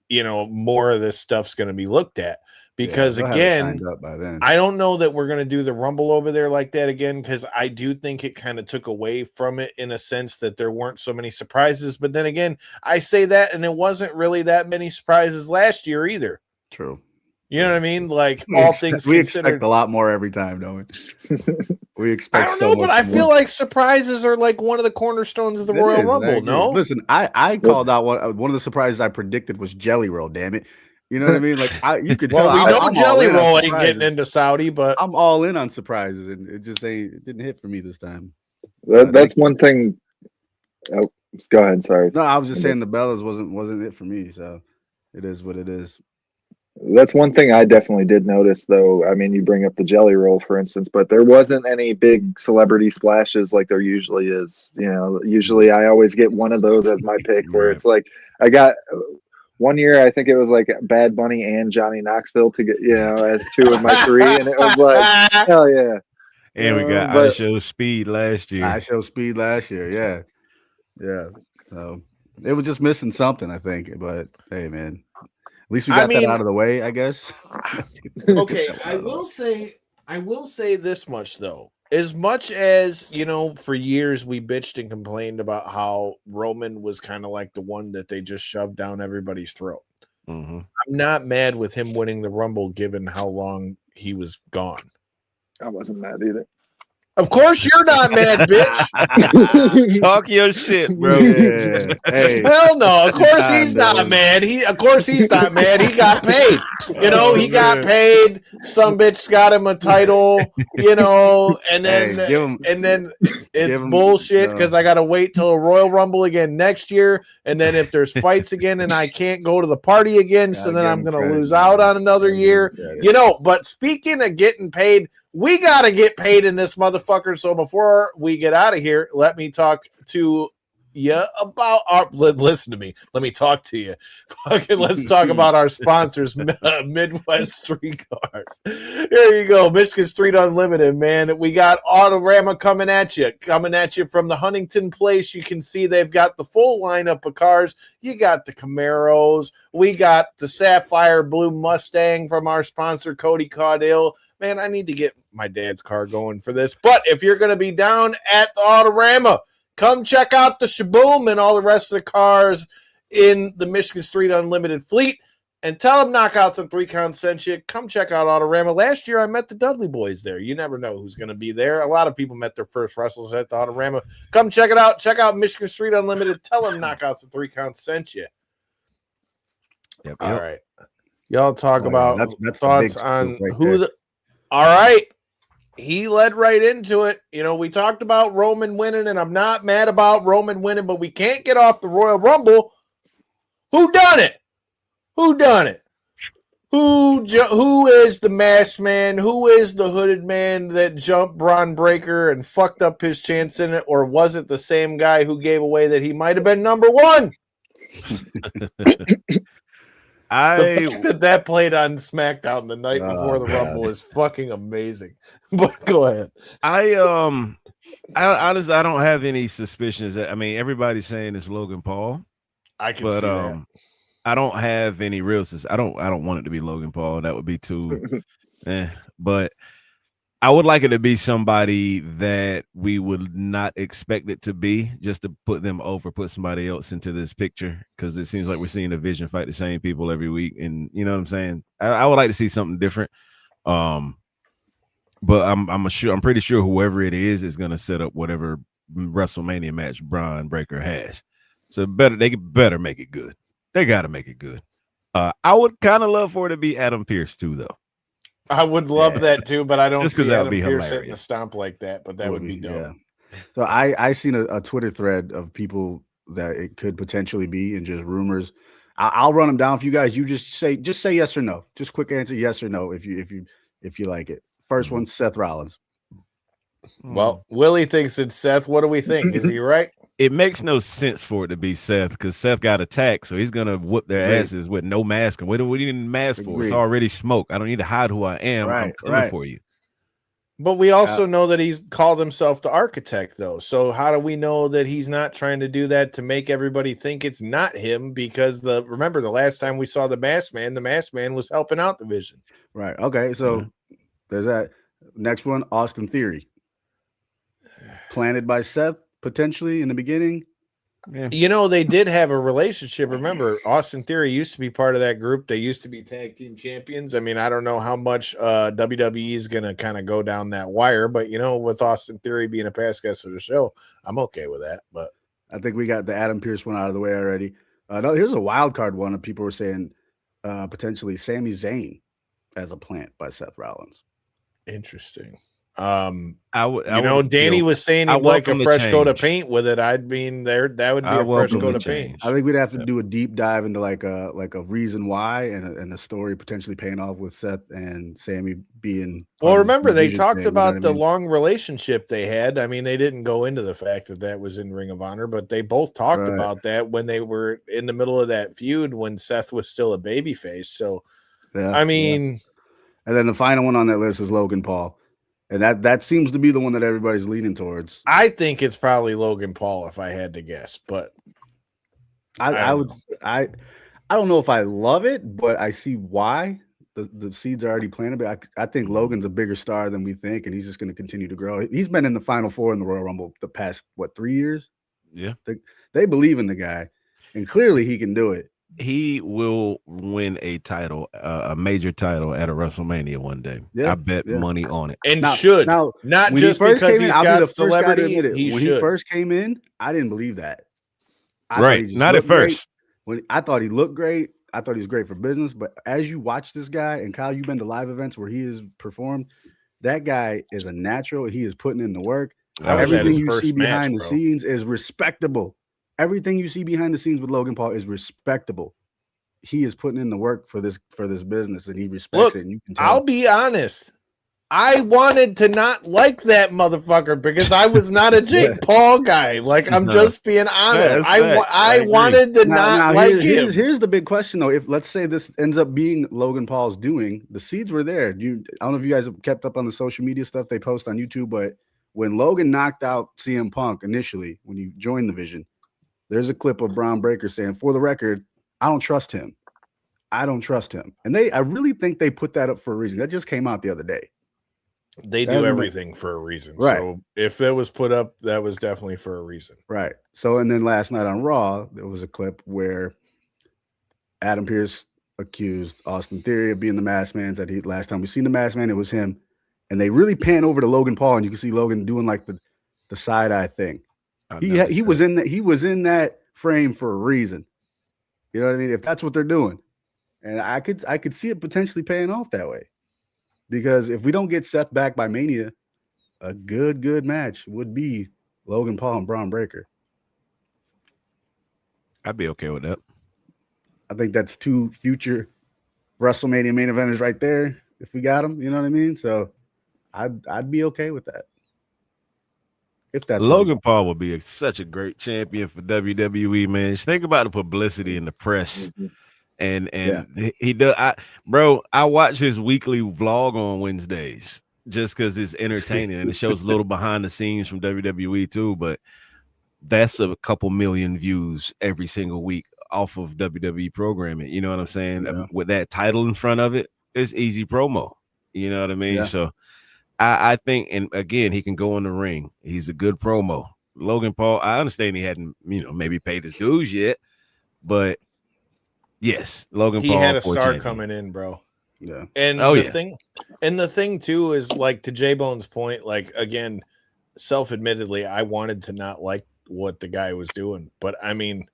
you know, more of this stuff's going to be looked at because again, up by then. I don't know that we're going to do the Rumble over there like that again, because I do think it kind of took away from it in a sense that there weren't so many surprises. But then again, I say that, and it wasn't really that many surprises last year either. True. You know what I mean? Like all things we considered, expect a lot more every time, don't we? We expect. I don't know, but I feel like surprises are like one of the cornerstones of the Royal Rumble. No, listen, I called out one of the surprises I predicted was Jelly Roll. Damn it, you know what I mean? Like you could tell. Well, we know I'm Jelly Roll ain't getting into Saudi, but I'm all in on surprises, and it didn't hit for me this time. That's one thing. Oh, go ahead. Sorry. No, I was just saying the Bellas wasn't it for me. So it is what it is. That's one thing I definitely did notice, though. I mean, you bring up the Jelly Roll, for instance, but there wasn't any big celebrity splashes like there usually is. You know, usually I always get one of those as my pick, where it's like I got one year, I think it was like Bad Bunny and Johnny Knoxville to get, you know, as two of my three, and it was like, hell yeah. And we got I Show Speed last year. I Show Speed last year, yeah. So it was just missing something, I think. But hey, man. At least we got that out of the way, I guess. Okay, I will say this much though. As much as, you know, for years we bitched and complained about how Roman was kind of like the one that they just shoved down everybody's throat. Mm-hmm. I'm not mad with him winning the Rumble given how long he was gone. I wasn't mad either. Of course you're not mad, bitch. Talk your shit, bro. Yeah. Hey. Hell no. Of course he's not mad. Of course he's not mad. He got paid. You know, he got paid. Some bitch got him a title, you know, and then it's bullshit because I gotta wait till a Royal Rumble again next year. And then if there's fights again and I can't go to the party again, so then I'm gonna lose out on another year. You know, but speaking of getting paid, we got to get paid in this motherfucker. So before we get out of here, let me talk to you about our, listen to me. Let me talk to you. Let's talk about our sponsors, Midwest Street Cars. Here you go. Michigan Street Unlimited, man. We got Autorama coming at you from the Huntington Place. You can see they've got the full lineup of cars. You got the Camaros. We got the Sapphire Blue Mustang from our sponsor, Cody Caudill. Man, I need to get my dad's car going for this. But if you're going to be down at the Autorama, come check out the Shaboom and all the rest of the cars in the Michigan Street Unlimited fleet. And tell them Knockouts and 3 Counts sent you. Come check out Autorama. Last year, I met the Dudley boys there. You never know who's going to be there. A lot of people met their first wrestlers at the Autorama. Come check it out. Check out Michigan Street Unlimited. Tell them Knockouts and 3 Counts sent you. Yep. All right. Y'all talk about that's thoughts on who the... All right. He led right into it. You know, we talked about Roman winning, and I'm not mad about Roman winning, but we can't get off the Royal Rumble. Who done it? Who done it? Who is the masked man? Who is the hooded man that jumped Braun Breaker and fucked up his chance in it? Or was it the same guy who gave away that he might have been number one? The fact that played on SmackDown the night before the Rumble is fucking amazing. But go ahead. I honestly I don't have any suspicions. I mean, everybody's saying it's Logan Paul. I can see that. I don't have any real I don't want it to be Logan Paul. That would be too but I would like it to be somebody that we would not expect it to be, just to put them over, put somebody else into this picture, because it seems like we're seeing a Vision fight the same people every week, and you know what I'm saying. I would like to see something different, but I'm pretty sure whoever it is going to set up whatever WrestleMania match Braun Breaker has. So they better make it good. They got to make it good. I would kind of love for it to be Adam Pearce too, though. I would love that too, but I don't just see Adam be Pearce hitting the stomp like that. But that would be dope. Yeah. So I seen a Twitter thread of people that it could potentially be, and just rumors. I'll run them down for you guys. You just say yes or no. Just quick answer, yes or no, if you like it. First one, Seth Rollins. Well, Willie thinks it's Seth. What do we think? Is he right? It makes no sense for it to be Seth because Seth got attacked, so he's gonna whoop their asses with no mask. And what do we need a mask for? It's already smoke. I don't need to hide who I am. I'm coming for you. But we also know that he's called himself the architect, though. So how do we know that he's not trying to do that to make everybody think it's not him? Because remember the last time we saw the masked man was helping out the Vision. Right. Okay. So there's that. Next one, Austin Theory. Planted by Seth potentially in the beginning. Yeah. You know, they did have a relationship. Remember, Austin Theory used to be part of that group. They used to be tag team champions. I mean, I don't know how much WWE is going to kind of go down that wire, but, you know, with Austin Theory being a past guest of the show, I'm okay with that. But I think we got the Adam Pearce one out of the way already. No, here's a wild card one. Of people were saying potentially Sami Zayn as a plant by Seth Rollins. Interesting. Danny was saying he'd like a fresh coat of paint with it. I'd mean that would be a fresh coat of paint. I think we'd have to do a deep dive into like a reason why and a story potentially paying off with Seth and Sammy being. Well, remember they talked about the long relationship they had. I mean, they didn't go into the fact that was in Ring of Honor, but they both talked about that when they were in the middle of that feud when Seth was still a babyface. So, I mean, and then the final one on that list is Logan Paul. And that seems to be the one that everybody's leaning towards. I think it's probably Logan Paul if I had to guess, but I don't know if I love it, but I see why the seeds are already planted. But I think Logan's a bigger star than we think, and he's just going to continue to grow. He's been in the Final Four in the Royal Rumble the past 3 years. Yeah, they believe in the guy, and clearly he can do it. He will win a title, a major title at a WrestleMania one day. I bet money on it. And not just because he's got celebrity. When he first came in, I didn't believe that. Not at first. When I thought he looked great, I thought he was great for business. But as you watch this guy, and Kyle, you've been to live events where he has performed, that guy is a natural. He is putting in the work. Everything you see behind the scenes is respectable. Everything you see behind the scenes with Logan Paul is respectable. He is putting in the work for this business, and he respects it. And you can tell. I'll be honest. I wanted to not like that motherfucker because I was not a Jake Paul guy. Like, I'm just being honest. I wanted to not like him. Here's the big question, though. If let's say this ends up being Logan Paul's doing, the seeds were there. I don't know if you guys have kept up on the social media stuff they post on YouTube, but when Logan knocked out CM Punk initially, when you joined the Vision, there's a clip of Braun Breaker saying, for the record, I don't trust him. I don't trust him. And I really think they put that up for a reason. That just came out the other day. They do everything for a reason. Right. So if it was put up, that was definitely for a reason. Right. So, and then last night on Raw, there was a clip where Adam Pearce accused Austin Theory of being the masked man. That last time we seen the masked man, it was him. And they really pan over to Logan Paul, and you can see Logan doing like the side eye thing. He was in that frame for a reason. You know what I mean? If that's what they're doing. And I could see it potentially paying off that way. Because if we don't get Seth back by Mania, a good match would be Logan Paul and Braun Breaker. I'd be okay with that. I think that's 2 future WrestleMania main eventers right there. If we got them, you know what I mean? So I'd be okay with that. If that's Logan Paul would be such a great champion for WWE, man. Just think about the publicity in the press. And he does. I watch his weekly vlog on Wednesdays just because it's entertaining and it shows a little behind the scenes from WWE too. But that's a couple million views every single week off of WWE programming. You know what I'm saying? Yeah. With that title in front of it, it's easy promo. You know what I mean? Yeah. So I think, and again, he can go in the ring. He's a good promo. Logan Paul, I understand he hadn't, maybe paid his dues yet, but yes, Logan Paul. He had a star coming in, bro. Yeah. And the thing too is, like, to J Bone's point, like, again, self-admittedly, I wanted to not like what the guy was doing, but I mean,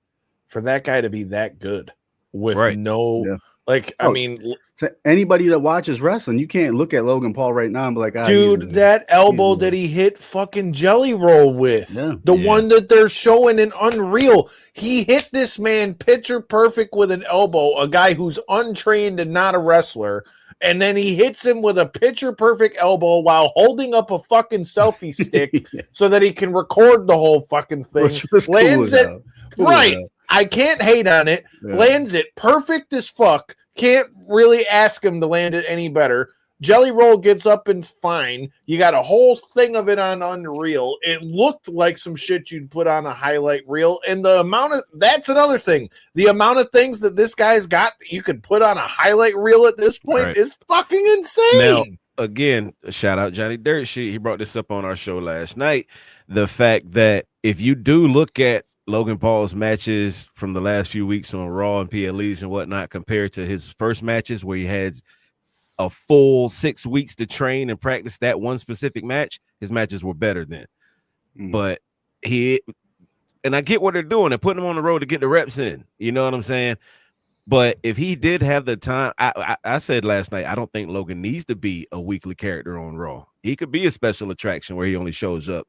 for that guy to be that good with no Like, I mean, to anybody that watches wrestling, you can't look at Logan Paul right now and be like, dude, that elbow that he hit fucking Jelly Roll with, the one that they're showing in Unreal, he hit this man picture perfect with an elbow, a guy who's untrained and not a wrestler, and then he hits him with a picture perfect elbow while holding up a fucking selfie stick so that he can record the whole fucking thing. Lands it right. I can't hate on it. Lands it perfect as fuck. Can't really ask him to land it any better. Jelly Roll gets up and fine. You got a whole thing of it on Unreal. It looked like some shit you'd put on a highlight reel. And the amount of that's another thing. The amount of things that this guy's got that you could put on a highlight reel at this point is fucking insane. Now, again, shout out Johnny Dirt Sheet. He brought this up on our show last night. The fact that if you do look at Logan Paul's matches from the last few weeks on Raw and PLEs and whatnot compared to his first matches where he had a full 6 weeks to train and practice that one specific match, his matches were better then. But and I get what they're doing. They're putting him on the road to get the reps in. You know what I'm saying? But if he did have the time, I said last night, I don't think Logan needs to be a weekly character on Raw. He could be a special attraction where he only shows up,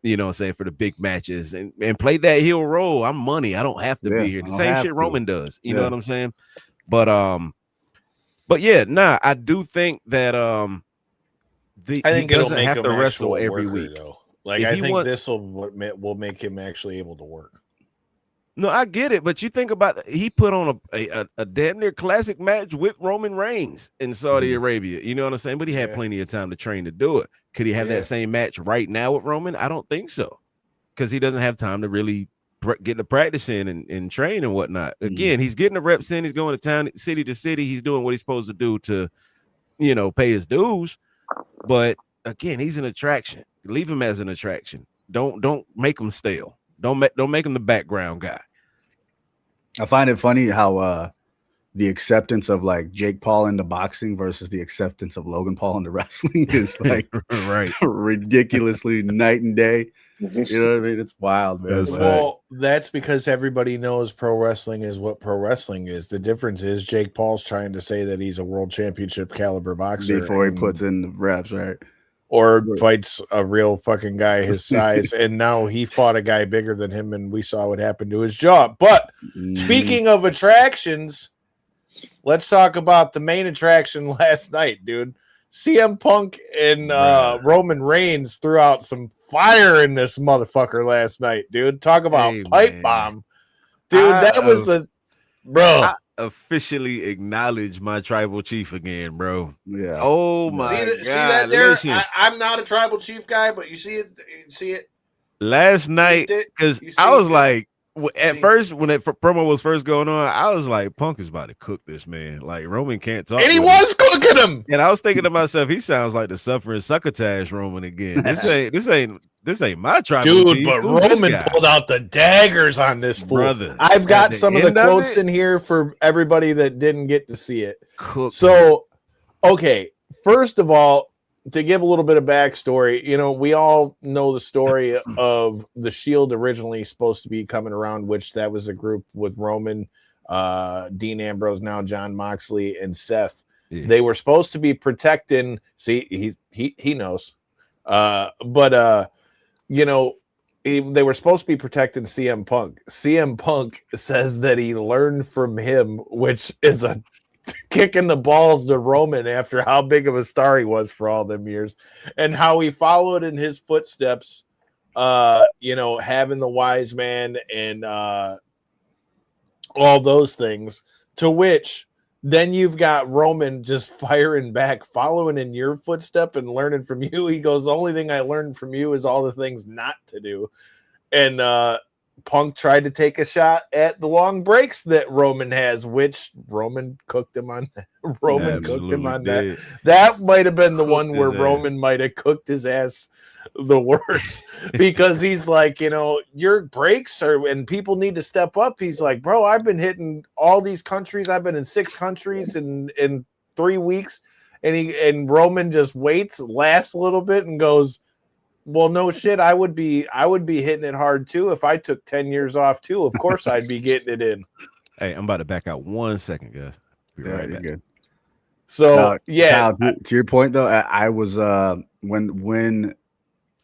you know what I'm saying, for the big matches and play that heel role. I'm money. I don't have to be here. The same shit Roman does. You know what I'm saying? But yeah, I do think that I think it'll make have him to wrestle every worker, week. though. Like, I think this will make him actually able to work. No, I get it, but you think about he put on a damn near classic match with Roman Reigns in Saudi Arabia. You know what I'm saying? But he had plenty of time to train to do it. Could he have that same match right now with Roman? I don't think so, because he doesn't have time to really get the practice in and train and whatnot. Again, he's getting the reps in. He's going to town, city to city. He's doing what he's supposed to do to, you know, pay his dues. But again, he's an attraction. Leave him as an attraction. Don't make him stale. Don't make him the background guy. I find it funny how the acceptance of like Jake Paul into boxing versus the acceptance of Logan Paul into wrestling is like ridiculously night and day. You know what I mean? It's wild, man. Well, that's because everybody knows pro wrestling is what pro wrestling is. The difference is Jake Paul's trying to say that he's a world championship caliber boxer before he puts in the reps, right? Or fights a real fucking guy his size. And now he fought a guy bigger than him, and we saw what happened to his jaw. But speaking of attractions, let's talk about the main attraction last night, dude. CM Punk and Roman Reigns threw out some fire in this motherfucker last night, dude. Talk about pipe bomb. Dude, that was a bro. I officially acknowledge my tribal chief again, bro. Yeah. Oh my God. See that there? I'm not a tribal chief guy, but you see it. You see it last night, because I was like, at first when that promo was first going on, I was like, Punk is about to cook this man. Like, Roman can't talk, and he was cooking him. And I was thinking to myself, he sounds like the suffering succotash Roman again. This ain't my tribal dude, chief. but Roman pulled out the daggers on this fool. Brother. I've got some of the quotes in here for everybody that didn't get to see it. So, okay, first of all, to give a little bit of backstory, you know, we all know the story of the Shield originally supposed to be coming around, which that was a group with Roman, Dean Ambrose, now John Moxley, and Seth. Yeah. They were supposed to be protecting. See, he knows, but you know, they were supposed to be protecting CM Punk. CM Punk says that he learned from him, which is a kicking the balls to Roman after how big of a star he was for all them years, and how he followed in his footsteps, you know, having the wise man and all those things, to which then you've got Roman just firing back, following in your footstep and learning from you. He goes, the only thing I learned from you is all the things not to do. And Punk tried to take a shot at the long breaks that Roman has, which Roman cooked him on. That. That might have been the one where Roman might have cooked his ass the worst, because he's like, you know, your breaks are, and people need to step up. He's like, bro, I've been hitting all these countries. I've been in 6 countries in 3 weeks. And Roman just waits, laughs a little bit, and goes, well, no shit, I would be hitting it hard too if I took 10 years off too. Of course I'd be getting it in. Hey, I'm about to back out 1 second, guys. Be Yeah, right you're back. good. So yeah, Kyle, to your point though, I was when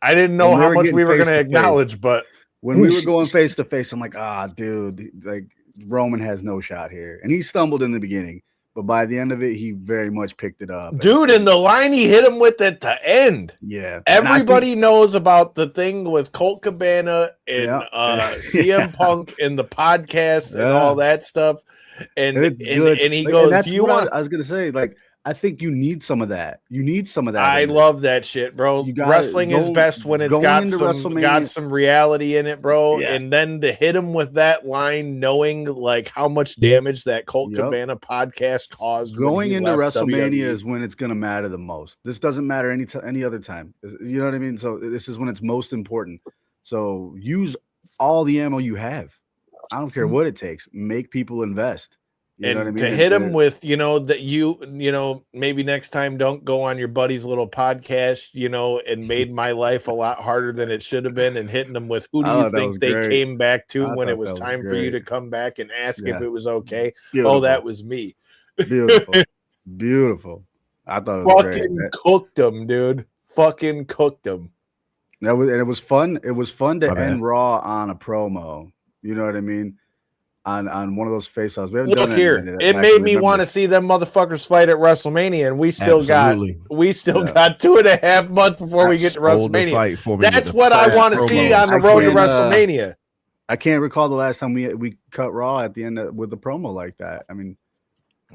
I didn't know when they how were much getting we were going to face-to-face, acknowledge, but when we were going face to face, I'm like, dude, like Roman has no shot here, and he stumbled in the beginning, but by the end of it, he very much picked it up. dude, and the line he hit him with at the end. Yeah, Everybody knows about the thing with Colt Cabana and CM Punk and the podcast and all that stuff. And it's good. And he like, goes, and that's "Do you what want?" I was gonna say. Like, I think you need some of that. You need some of that. I love that shit, bro. You gotta Wrestling is best when it's got into some reality in it, bro. Yeah. And then to hit him with that line, knowing like how much damage that Colt Cabana podcast caused. Going into WrestleMania WWE. is when it's gonna matter the most. This doesn't matter any other time. You know what I mean? So this is when it's most important. So use all the ammo you have. I don't care what it takes. Make people invest. You know what I mean? To hit him with, that you maybe next time don't go on your buddy's little podcast, and made my life a lot harder than it should have been, and hitting them with who do you think they came back to when it was time for you to come back and ask if it was okay? Beautiful. Oh, that was me. Beautiful. Beautiful. I thought it was fucking cooked them, dude. Fucking cooked them. It was fun. It was fun to end Raw on a promo. You know what I mean? On one of those face-offs. We haven't done here. It made me want to see them motherfuckers fight at WrestleMania, and we still got 2.5 months before we get to WrestleMania. That's what I want to see on the road to WrestleMania. I can't recall the last time we cut Raw at the end with a promo like that. I mean,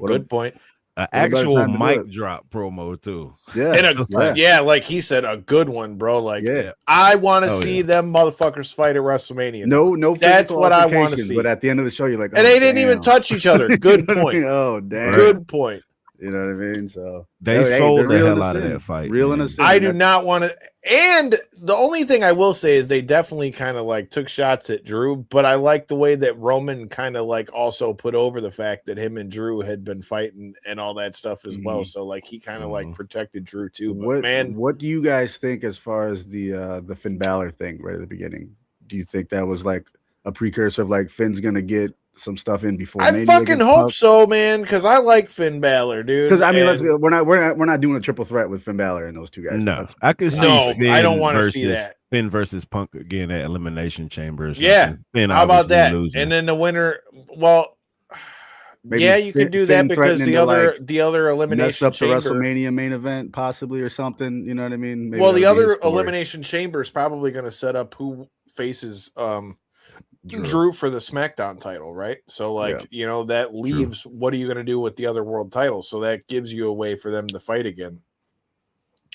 good point. An actual mic drop promo too. Yeah, like he said, a good one, bro. Like, I want to see them motherfuckers fight at WrestleMania. No, that's what I want to see. But at the end of the show, you're like, and they didn't even touch each other. Good point. Oh, damn. Good point. You know what I mean? So they sold the hell out of that fight. I do not want to. And the only thing I will say is they definitely kind of like took shots at Drew, but I like the way that Roman kind of like also put over the fact that him and Drew had been fighting and all that stuff as well. So like he kind of like protected Drew too. But what do you guys think as far as the Finn Balor thing right at the beginning? Do you think that was like a precursor of like Finn's gonna get some stuff in before? I fucking hope so, man, because I like Finn Balor, dude. Because I mean, we're not doing a triple threat with Finn Balor and those two guys. No, I could see. No, I don't want to see that. Finn versus Punk again at Elimination Chambers. Yeah, Finn how about that? Losing. And then the winner. Well, maybe you can do that because the other elimination mess up chamber, the WrestleMania main event possibly or something. You know what I mean? Maybe the other elimination chamber is probably going to set up who faces Drew for the SmackDown title, right? So that leaves what are you going to do with the other world titles? So that gives you a way for them to fight again.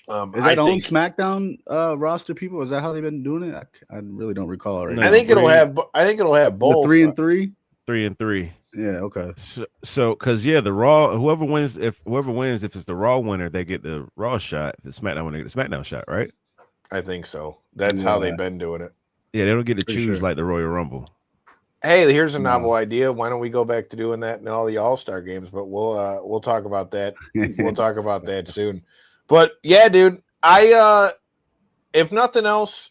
Is that on SmackDown roster people? Is that how they've been doing it? I really don't recall right now. I think it'll have both 3 and 3. 3 and 3. Yeah, okay. So because the Raw, whoever wins, if it's the Raw winner, they get the Raw shot. If it's SmackDown winner, get the SmackDown shot, right? I think so. That's how they've been doing it. Yeah, they don't get to choose like the Royal Rumble. Hey, here's a novel idea. Why don't we go back to doing that in all the All-Star games? But we'll talk about that. We'll talk about that soon. But yeah, dude, I if nothing else,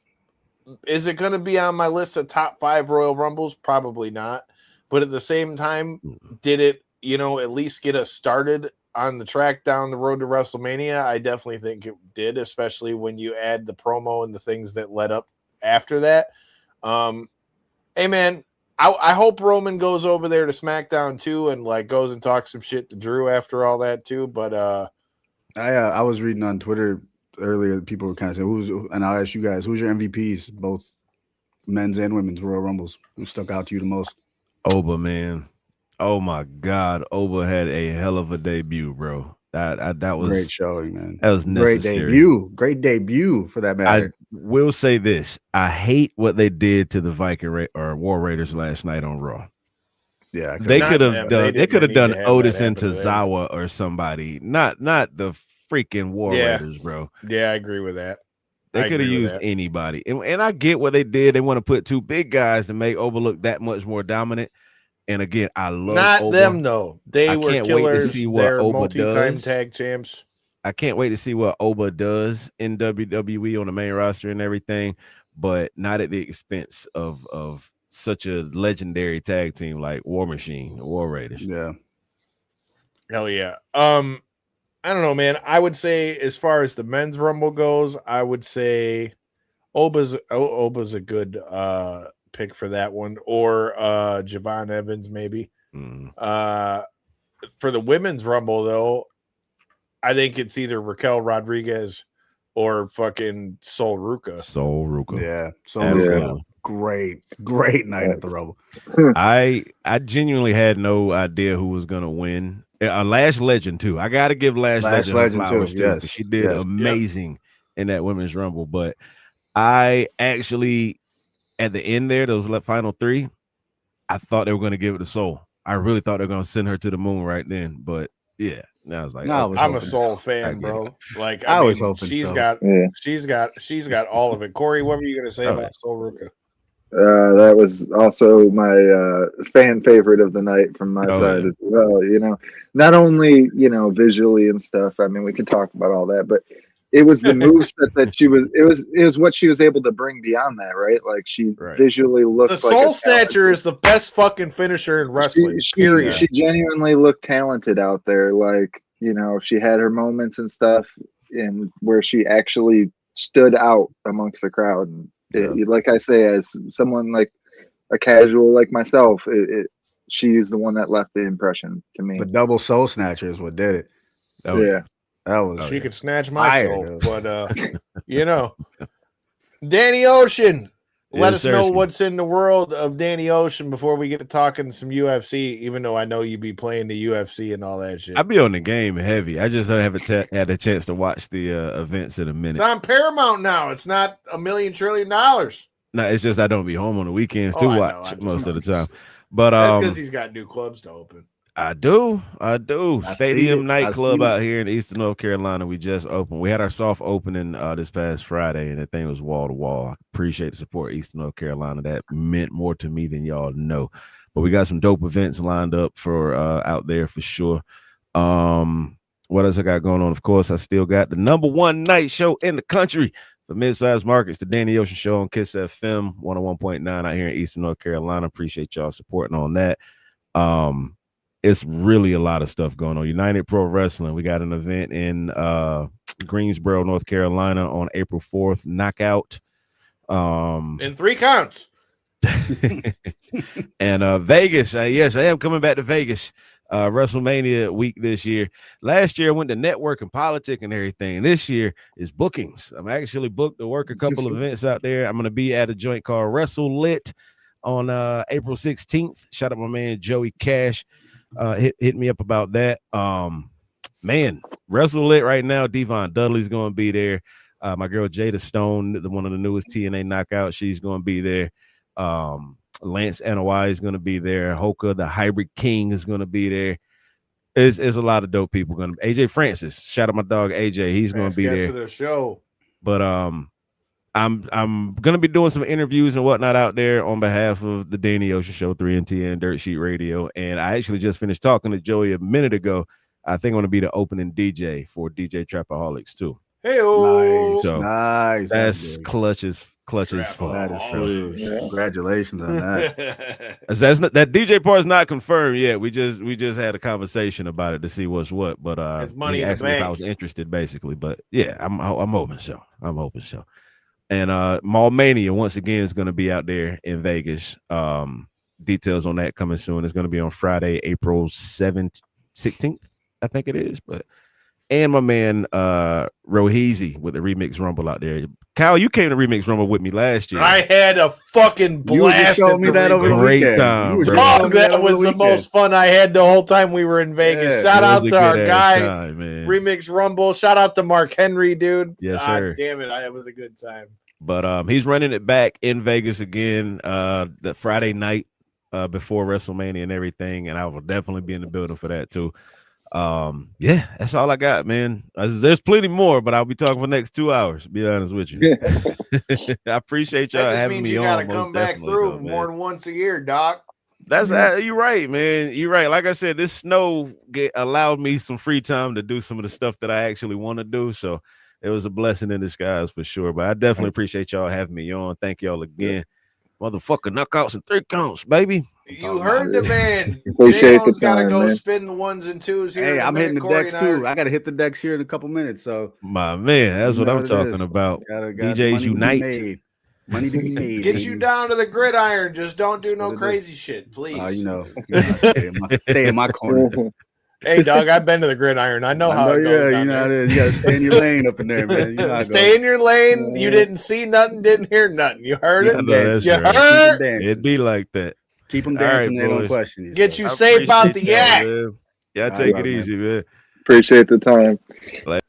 is it going to be on my list of top 5 Royal Rumbles? Probably not. But at the same time, did it, at least get us started on the track down the road to WrestleMania? I definitely think it did, especially when you add the promo and the things that led up after that. Hey man, I hope Roman goes over there to SmackDown too and like goes and talks some shit to Drew after all that too. But I was reading on Twitter earlier, people were kind of saying and I'll ask you guys, who's your MVPs, both men's and women's Royal Rumbles? Who stuck out to you the most? Oba, man. Oh my God, Oba had a hell of a debut, bro. That was great showing, man. That was necessary. Great debut for that matter. I will say this: I hate what they did to the Viking or War Raiders last night on Raw. Yeah, they could have done. They could have done Otis into Zawa or somebody. Not the freaking War Raiders, bro. Yeah, I agree with that. They could have used anybody, and I get what they did. They want to put 2 big guys to make Oba look that much more dominant. And again, I love not Oba. them though. They were can't killers. Wait to see what They're Oba multi-time does. tag champs. I can't wait to see what Oba does in WWE on the main roster and everything, but not at the expense of such a legendary tag team like War Machine, War Raiders. Yeah. Hell yeah. I don't know, man. I would say as far as the men's rumble goes, I would say Oba's a good pick for that one, or Javon Evans maybe. Mm. For the women's rumble though, I think it's either Raquel Rodriguez or fucking Sol Ruka. Yeah. So Absolutely. great night at the Rumble. I genuinely had no idea who was gonna win. Lash Legend too. I gotta give Lash Legend flowers too. Yes. She did amazing in that women's rumble. But I actually, at the end there, those final three, I thought they were gonna give it to Soul. I really thought they were gonna send her to the moon right then. But yeah, I was like, I'm a Soul fan, bro. Like I was mean, hoping she's so. she's got all of it. Corey, what were you gonna say about Sol Ruka? That was also my fan favorite of the night from my side as well. You know, not only, you know, visually and stuff. I mean, we can talk about all that, but it was the moveset that she was. It was what she was able to bring beyond that, right? Like she visually looked. The Soul Snatcher is the best fucking finisher in wrestling. Period. She genuinely looked talented out there. Like, you know, she had her moments and stuff, and where she actually stood out amongst the crowd. And like I say, as someone like a casual like myself, she's the one that left the impression to me. The double Soul Snatcher is what did it. Yeah. That was she could snatch my soul, but you know, Danny Ocean. Let us know what's in the world of Danny Ocean before we get to talking some UFC. Even though I know you be playing the UFC and all that shit, I be on the game heavy. I just haven't had a chance to watch the events in a minute. It's on Paramount now. It's not $1 million trillion. No, it's just I don't be home on the weekends to watch most of the time. But that's because he's got new clubs to open. I do. Stadium nightclub out here in Eastern North Carolina. We just opened. We had our soft opening this past Friday, and the thing was wall to wall. I appreciate the support, Eastern North Carolina. That meant more to me than y'all know. But we got some dope events lined up for out there for sure. What else I got going on? Of course, I still got the #1 night show in the country for mid-sized markets, the Danny Ocean Show on Kiss FM 101.9 out here in Eastern North Carolina. Appreciate y'all supporting on that. It's really a lot of stuff going on. United Pro Wrestling. We got an event in Greensboro, North Carolina on April 4th. Knockout. In 3 counts. And Vegas. Yes, I am coming back to Vegas. WrestleMania week this year. Last year I went to network and politic and everything. This year is bookings. I'm actually booked to work a couple of events out there. I'm going to be at a joint called Wrestle Lit on April 16th. Shout out my man Joey Cash. Hit me up about that. Man, Wrestle Lit right now. Devon Dudley's going to be there. My girl Jada Stone, one of the newest TNA Knockout, she's going to be there. Lance Anoa'i is going to be there. Hoka, the Hybrid King, is going to be there. It's a lot of dope people going to be. AJ Francis, shout out my dog AJ, he's going to be there. To the show. But I'm gonna be doing some interviews and whatnot out there on behalf of the Danny Ocean Show, 3NTN Dirt Sheet Radio. And I actually just finished talking to Joey a minute ago. I think I'm gonna be the opening DJ for DJ Trapaholics too. Hey, nice. That's clutches fun. That is true. Yeah. Congratulations on that. That's not, that DJ part is not confirmed yet. We just had a conversation about it to see what's what. But it's money he asked me if I was interested, basically. But yeah, I'm hoping so. And Mall Mania once again is going to be out there in Vegas. Details on that coming soon. It's going to be on Friday, April 16th, I think it is. And my man Roheezy with the Remix Rumble out there. Kyle, you came to Remix Rumble with me last year. I had a fucking blast. You me that over the weekend. Time, that was the most fun I had the whole time we were in Vegas. Shout out to our guy, Remix Rumble. Shout out to Mark Henry, dude. Yes, sir. Damn it, it was a good time. But he's running it back in Vegas again the Friday night before WrestleMania and everything, and I will definitely be in the building for that too. Yeah, that's all I got, man. There's plenty more, but I'll be talking for the next 2 hours, to be honest with you. I appreciate y'all having me on. You gotta come back through more than once a year, Doc. That's you're right, man. You're right. Like I said, this snow allowed me some free time to do some of the stuff that I actually want to do. So it was a blessing in disguise for sure. But I definitely appreciate y'all having me on. Thank y'all again. Motherfucker, knockouts and 3 counts, baby. You heard the man. Appreciate the J-Bone's got to time, go man. spin the 1s and 2s here. Hey, in a I'm hitting minute. the Corey decks and I too. I got to hit the decks here in a couple minutes. So My man, that's you what know I'm what it talking is. about. Got DJs money unite. To be made. Money to be made. Get baby. you down to the gridiron. Just don't do no what it is. crazy shit, please. You know, stay in my corner. Hey, dog, I've been to the gridiron. I know I how know, it goes yeah, down you know how there. it is. You got to stay in your lane up in there, man. You know how it Stay goes. in your lane. You didn't see nothing, didn't hear nothing. You heard Keep it? I them know dancing. that's You right. heard? Keep them dancing. It'd be like that. Keep them All right, dancing. They don't boys. question you. Get so. you I safe out the appreciate y'all, yak. man. Y'all All take right, it man. easy, man. Appreciate the time. Bye.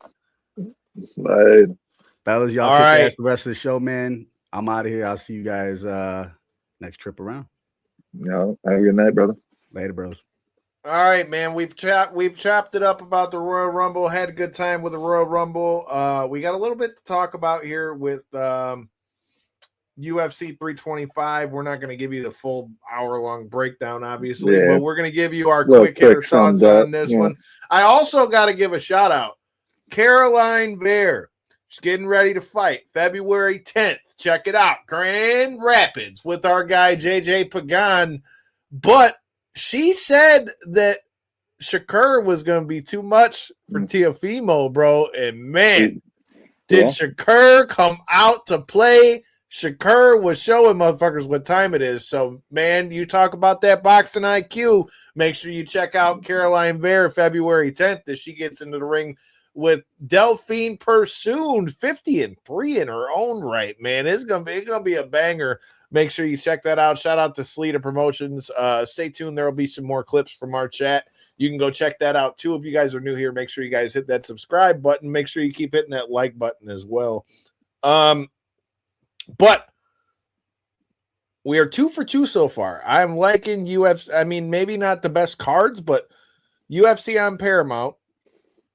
Fellas, y'all All kick right. ass the rest of the show, man. I'm out of here. I'll see you guys next trip around. No, have a good night, brother. Later, bros. All right, man. We've chopped it up about the Royal Rumble. Had a good time with the Royal Rumble. We got a little bit to talk about here with UFC 325. We're not going to give you the full hour-long breakdown, obviously, Yeah. but we're going to give you our Real quick hitter quick thoughts sums up, on this yeah. one. I also got to give a shout out. Caroline Vare. She's getting ready to fight February 10th. Check it out. Grand Rapids with our guy JJ Pagan. But she said that Shakur was going to be too much for Teofimo, bro. And man, did Shakur come out to play? Shakur was showing motherfuckers what time it is. So, man, you talk about that boxing IQ. Make sure you check out Caroline Vare February 10th as she gets into the ring with Delphine Pursoon, 50-3 in her own right, man. It's gonna be a banger. Make sure you check that out. Shout out to Sleeta Promotions. Stay tuned. There will be some more clips from our chat. You can go check that out too. If you guys are new here, make sure you guys hit that subscribe button. Make sure you keep hitting that like button as well. But we are 2 for 2 so far. I'm liking UFC. I mean, maybe not the best cards, but UFC on Paramount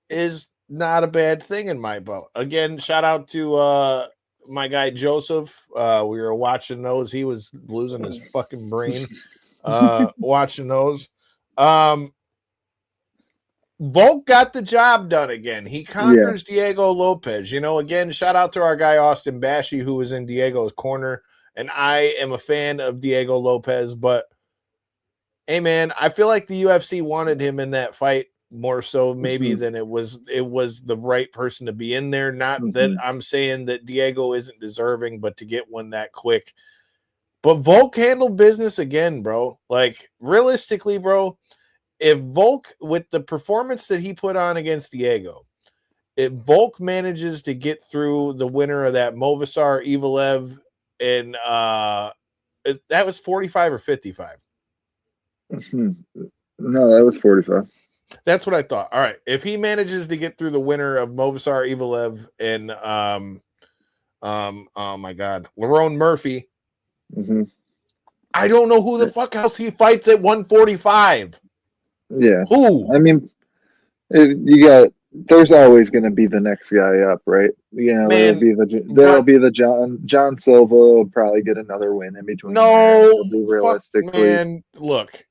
is not a bad thing in my boat. Again, shout out to my guy Joseph. We were watching those. He was losing his fucking brain watching those. Volk got the job done again. He conquers Diego Lopez. You know, again, shout out to our guy Austin Bashy, who was in Diego's corner. And I am a fan of Diego Lopez, but hey, man, I feel like the UFC wanted him in that fight more so maybe than it was the right person to be in there. Not that I'm saying that Diego isn't deserving, but to get one that quick. But Volk handled business again, bro. Like, realistically, bro, if Volk, with the performance that he put on against Diego, if Volk manages to get through the winner of that Movistar Evelev, and that was 45 or 55. No, that was 45. That's what I thought. All right. If he manages to get through the winner of Movistar Evelev and oh my God, Lerone Murphy, I don't know who the fuck else he fights at 145. Yeah. Who? I mean, there's always going to be the next guy up, right? You know, Man, there'll be the John Silva will probably get another win in between. No, realistically, man. Look,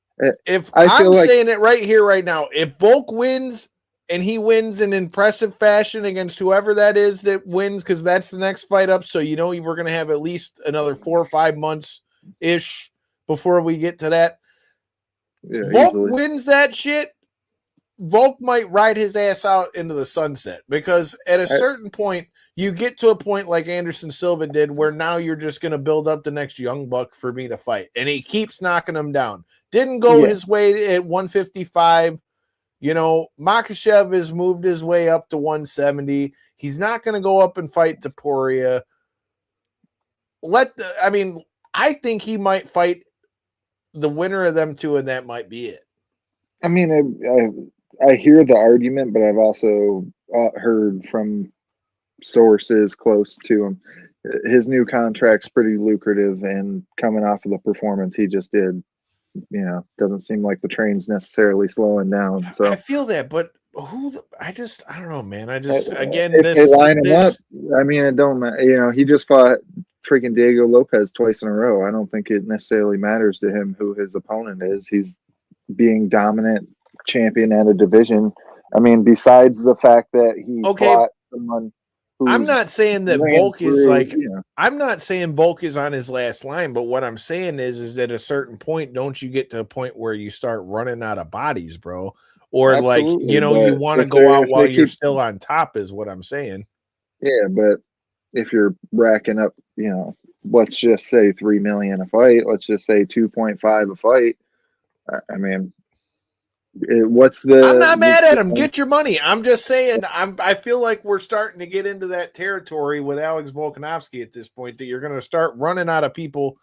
if I feel I'm saying it right here, right now, if Volk wins and he wins in impressive fashion against whoever that is that wins, because that's the next fight up. So you know we're going to have at least another 4 or 5 months ish before we get to that. Yeah, Volk easily wins that shit. Volk might ride his ass out into the sunset, because at a certain point, you get to a point like Anderson Silva did where now you're just going to build up the next young buck for me to fight. And he keeps knocking him down. Didn't go his way at 155. You know, Makhachev has moved his way up to 170. He's not going to go up and fight Topuria. I think he might fight the winner of them two, and that might be it. I mean, I hear the argument, but I've also heard from sources close to him, his new contract's pretty lucrative, and coming off of the performance he just did, you know, doesn't seem like the train's necessarily slowing down. So I feel that, but I don't know, man. If they line him up, I mean, it don't matter. You know, he just fought freaking Diego Lopez twice in a row. I don't think it necessarily matters to him who his opponent is. He's being dominant champion at a division. I mean, besides the fact that he fought someone I'm not saying that ran Volk is through, like, you know. I'm not saying Volk is on his last line, but what I'm saying is that at a certain point, don't you get to a point where you start running out of bodies, bro? Or like, Absolutely, you know, you but want to if go they're out if while they you're keep still on top is what I'm saying. yeah, but if you're racking up, you know, let's just say 3 million a fight, let's just say 2.5 a fight. I mean, I'm not mad at him. Get your money. I'm just saying I feel like we're starting to get into that territory with Alex Volkanovski at this point that you're going to start running out of people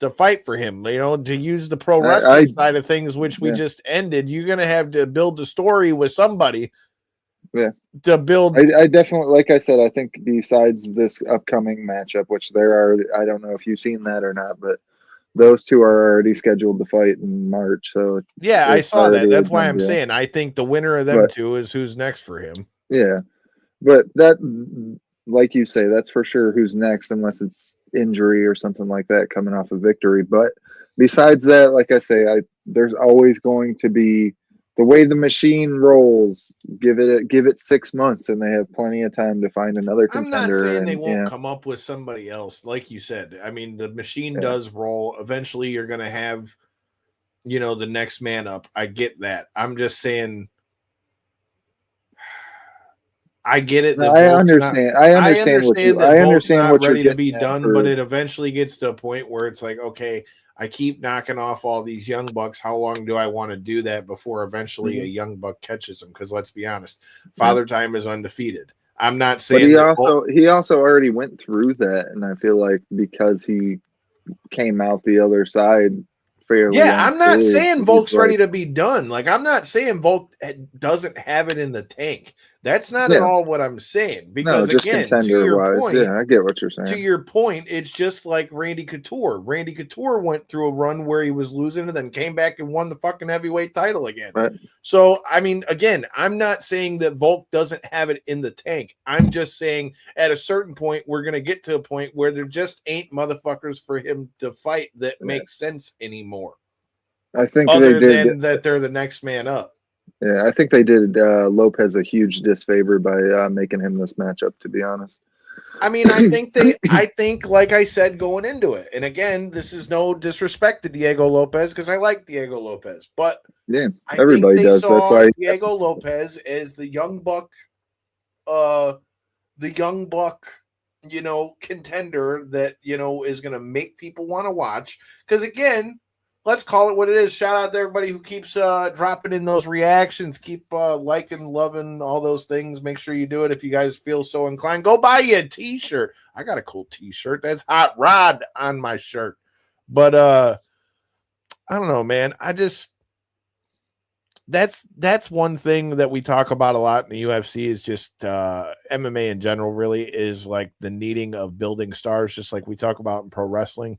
to fight for him, you know, to use the pro wrestling side of things, which we just ended. You're going to have to build the story with somebody. Yeah. To build. I definitely, like I said, I think besides this upcoming matchup, which there are, I don't know if you've seen that or not, but those two are already scheduled to fight in March. So yeah, I saw that. That's why I'm deal. saying I think the winner of them two is who's next for him. Yeah. But that, like you say, that's for sure who's next, unless it's injury or something like that coming off a victory. But besides that, like I say, there's always going to be the way the machine rolls. Give it 6 months, and they have plenty of time to find another contender. I'm not saying and, they won't come up with somebody else, like you said. I mean, the machine does roll. Eventually, you're going to have, you know, the next man up. I get that. I'm just saying. I get it. No, I understand. I understand Volk's ready to be done, but it eventually gets to a point where it's like, okay, I keep knocking off all these young bucks. How long do I want to do that before eventually a young buck catches them? Because let's be honest, Father Time is undefeated. I'm not saying, but he also already went through that, and I feel like because he came out the other side fairly. Yeah, I'm not saying Volk's ready to be done. Like, I'm not saying Volk doesn't have it in the tank. That's not at all what I'm saying. Because again, to your point, I get what you're saying. To your point, it's just like Randy Couture. Randy Couture went through a run where he was losing and then came back and won the fucking heavyweight title again. Right. So, I mean, again, I'm not saying that Volk doesn't have it in the tank. I'm just saying at a certain point, we're going to get to a point where there just ain't motherfuckers for him to fight that make sense anymore. I think other than that they're the next man up. Yeah, I think they did Lopez a huge disfavor by making him this matchup, to be honest. I mean, I think, like I said, going into it, and again, this is no disrespect to Diego Lopez because I like Diego Lopez, but yeah, everybody does. That's why Diego Lopez is the young buck, you know, contender that, you know, is going to make people want to watch. Because again, let's call it what it is. Shout out to everybody who keeps dropping in those reactions. Keep liking, loving, all those things. Make sure you do it if you guys feel so inclined. Go buy you a t-shirt. I got a cool t-shirt. That's Hot Rod on my shirt. But I don't know, man. I just that's one thing that we talk about a lot in the UFC is just MMA in general really is like the needing of building stars, just like we talk about in pro wrestling.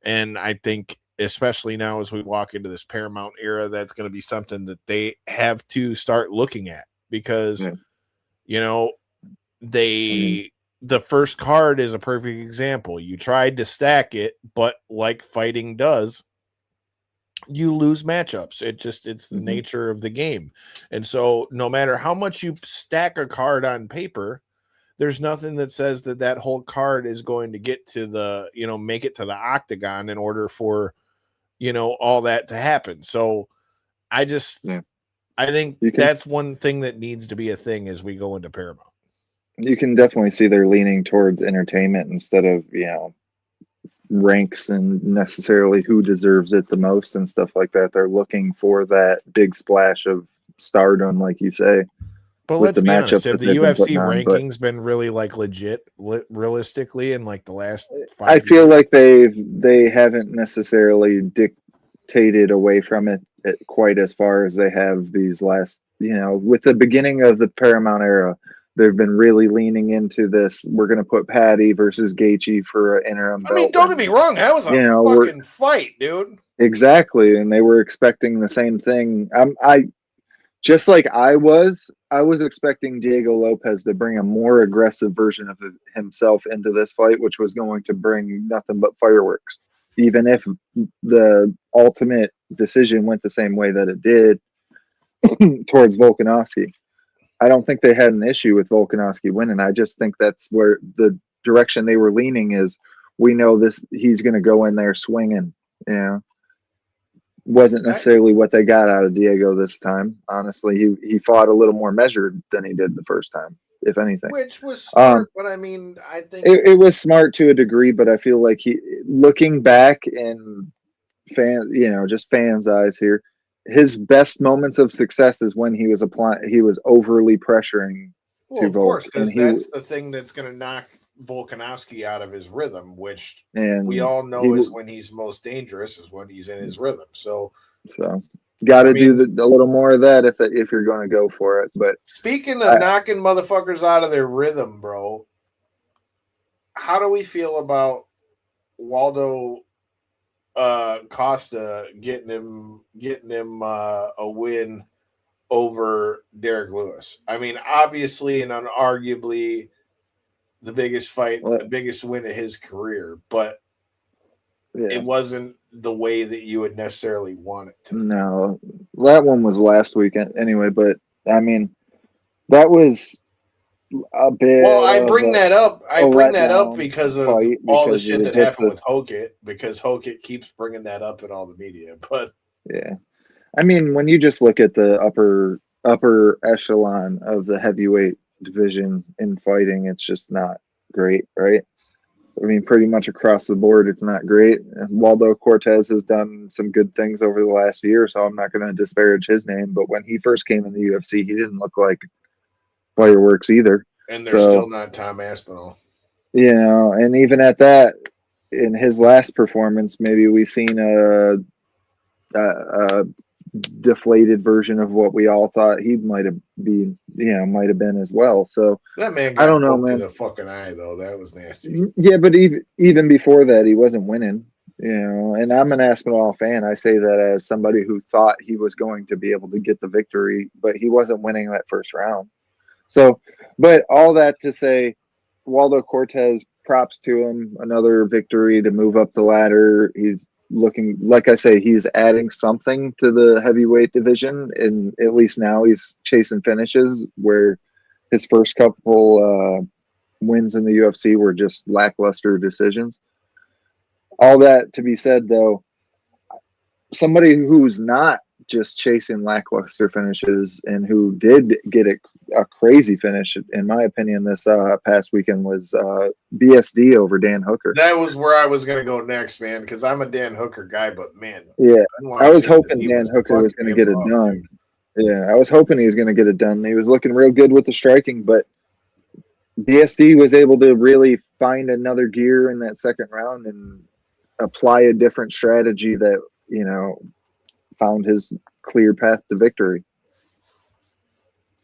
And I think especially now as we walk into this Paramount era, that's going to be something that they have to start looking at because, you know, the first card is a perfect example. You tried to stack it, but like fighting does, you lose matchups. It's the nature of the game. And so no matter how much you stack a card on paper, there's nothing that says that that whole card is going to get to the, you know, make it to the octagon in order for, you know, all that to happen. So I think that's one thing that needs to be a thing as we go into Paramount. You can definitely see they're leaning towards entertainment instead of, you know, ranks and necessarily who deserves it the most and stuff like that. They're looking for that big splash of stardom, like you say. But let's be honest, have the UFC rankings been really like legit, realistically, in like the last 5 years? I feel like they haven't necessarily dictated away from it quite as far as they have these last, you know, with the beginning of the Paramount era, they've been really leaning into this. We're going to put Patty versus Gaethje for an interim belt. I mean, don't get me wrong, that was a fucking fight, dude. Exactly, and they were expecting the same thing. Just like I was expecting Diego Lopez to bring a more aggressive version of himself into this fight, which was going to bring nothing but fireworks. Even if the ultimate decision went the same way that it did towards Volkanovski. I don't think they had an issue with Volkanovski winning. I just think that's where the direction they were leaning is. We know this, he's going to go in there swinging. You know, wasn't necessarily what they got out of Diego this time. Honestly, he fought a little more measured than he did the first time, if anything. Which was smart, but I mean, I think it was smart to a degree. But I feel like looking back in just fans' eyes here, his best moments of success is when he was overly pressuring. Well, of course, because that's the thing that's going to knock Volkanovski out of his rhythm, which we all know is when he's most dangerous, is when he's in his rhythm. So got to do a little more of that if you're going to go for it. But speaking of knocking motherfuckers out of their rhythm, bro, how do we feel about Waldo Costa getting him a win over Derek Lewis? I mean, obviously and unarguably the biggest fight, the biggest win of his career, but it wasn't the way that you would necessarily want it to be. No, that one was last weekend anyway, but I mean, that was a bit. Well, I bring that up because of all the shit that happened with Hokit, because Hokit keeps bringing that up in all the media. But yeah, I mean, when you just look at the upper echelon of the heavyweight division in fighting, it's just not great, right? I mean, pretty much across the board, it's not great. Waldo Cortez has done some good things over the last year, so I'm not going to disparage his name. But when he first came in the UFC, he didn't look like fireworks either. And they're still not Tom Aspinall. You know, and even at that, in his last performance, maybe we've seen a deflated version of what we all thought he might have been as well. So that man got, I don't know, man. The fucking eye though, that was nasty. Yeah, but even before that, he wasn't winning. You know, and I'm an Aspinall fan. I say that as somebody who thought he was going to be able to get the victory, but he wasn't winning that first round. So, but all that to say, Waldo Cortez, props to him. Another victory to move up the ladder. He's looking, like I say, he's adding something to the heavyweight division, and at least now he's chasing finishes where his first couple wins in the UFC were just lackluster decisions. All that to be said, though, somebody who's not just chasing lackluster finishes and who did get a crazy finish, in my opinion, this past weekend was BSD over Dan Hooker. That was where I was going to go next, man, because I'm a Dan Hooker guy, but man. Yeah, I was hoping Dan Hooker was going to get it done. Yeah, I was hoping he was going to get it done. He was looking real good with the striking, but BSD was able to really find another gear in that second round and apply a different strategy that, you know, found his clear path to victory.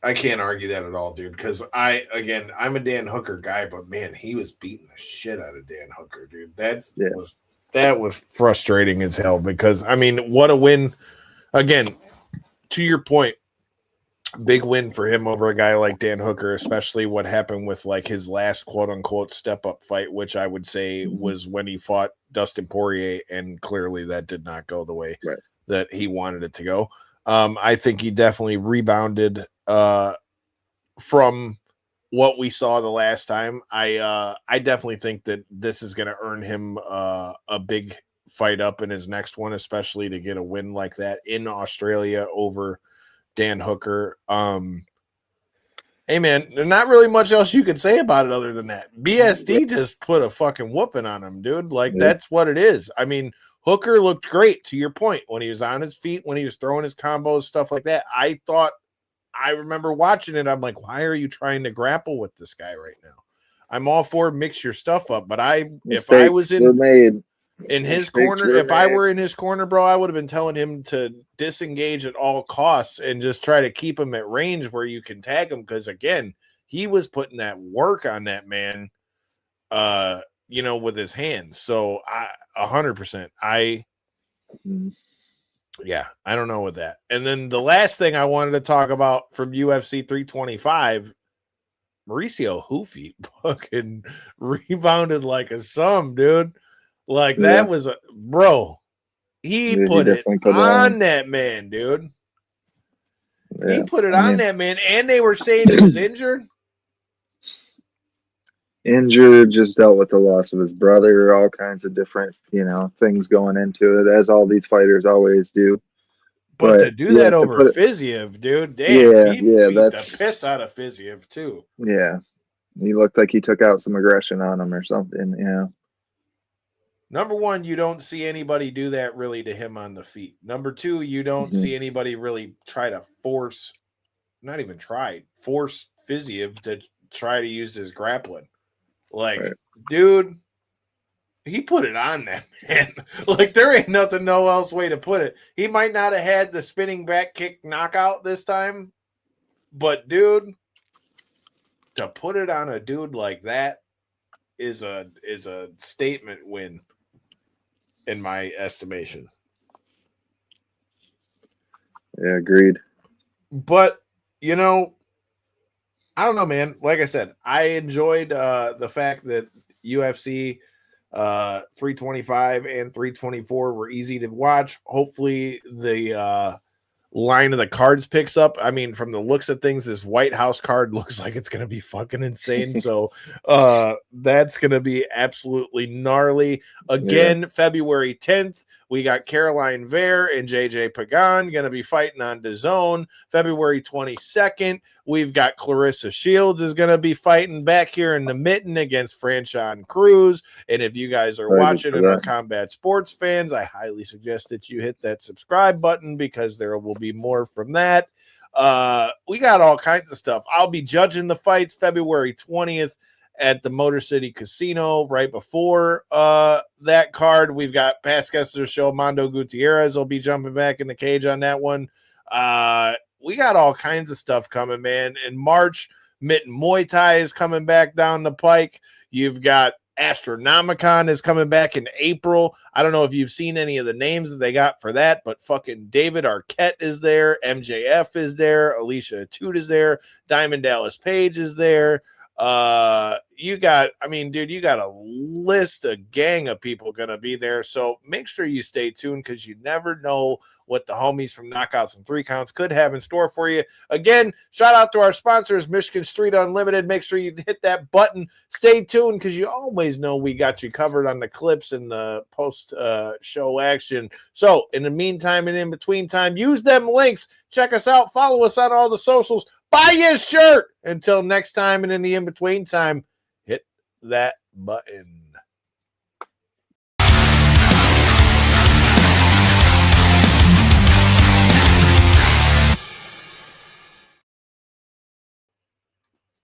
I can't argue that at all, dude, because I'm a Dan Hooker guy, but man, he was beating the shit out of Dan Hooker, dude. That was frustrating as hell, because I mean, what a win. Again, to your point, big win for him over a guy like Dan Hooker, especially what happened with like his last quote unquote step up fight, which I would say was when he fought Dustin Poirier, and clearly that did not go the way that he wanted it to go. I think he definitely rebounded from what we saw the last time. I definitely think that this is going to earn him a big fight up in his next one, especially to get a win like that in Australia over Dan Hooker. Hey man, there's not really much else you could say about it other than that. BSD just put a fucking whooping on him, dude. Like that's what it is. I mean, Hooker looked great, to your point, when he was on his feet, when he was throwing his combos, stuff like that. I remember watching it. I'm like, why are you trying to grapple with this guy right now? I'm all for mix your stuff up, but if I was in his corner, if I were in his corner, bro, I would have been telling him to disengage at all costs and just try to keep him at range where you can tag him. Because again, he was putting that work on that man, with his hands. So 100%. I don't know with that. And then the last thing I wanted to talk about from UFC 325, Mauricio Hoofy fucking rebounded like a sum, dude. Like that was he put it on that man, dude. Yeah. He put it on that man, and they were saying he was injured. Injured, just dealt with the loss of his brother, all kinds of different, things going into it, as all these fighters always do. But to do that over Fiziev, dude, damn, he beat the piss out of Fiziev too. Yeah, he looked like he took out some aggression on him or something. Yeah. Number one, you don't see anybody do that really to him on the feet. Number two, you don't see anybody really try to force Fiziev to try to use his grappling. Like, dude, he put it on that man. Like, there ain't no else way to put it. He might not have had the spinning back kick knockout this time, but dude, to put it on a dude like that is a statement win in my estimation. Yeah, agreed. But I don't know, man. Like I said, I enjoyed the fact that UFC 325 and 324 were easy to watch. Hopefully the line of the cards picks up. I mean, from the looks of things, this White House card looks like it's going to be fucking insane. So that's going to be absolutely gnarly. Again, February 10th, we got Caroline Vare and JJ Pagan going to be fighting on DAZN. February 22nd, we've got Clarissa Shields is going to be fighting back here in the mitten against Franchon Cruz. And if you guys are watching and are combat sports fans, I highly suggest that you hit that subscribe button because there will be more from that. We got all kinds of stuff. I'll be judging the fights February 20th at the Motor City Casino right before that card. We've got past guests of the show, Mondo Gutierrez will be jumping back in the cage on that one. We got all kinds of stuff coming, man. In March, Mitten Muay Thai is coming back down the pike. You've got Astronomicon is coming back in April. I don't know if you've seen any of the names that they got for that, but fucking David Arquette is there. MJF is there. Alicia Atout is there. Diamond Dallas Page is there. You got a list, a gang of people gonna be there. So make sure you stay tuned because you never know what the homies from Knockouts and Three Counts could have in store for you. Again, shout out to our sponsors, Michigan Street Unlimited. Make sure you hit that button. Stay tuned because you always know we got you covered on the clips and the post show action. So in the meantime and in between time, use them links. Check us out. Follow us on all the socials. Buy your shirt. Until next time and in the in-between time, hit that button.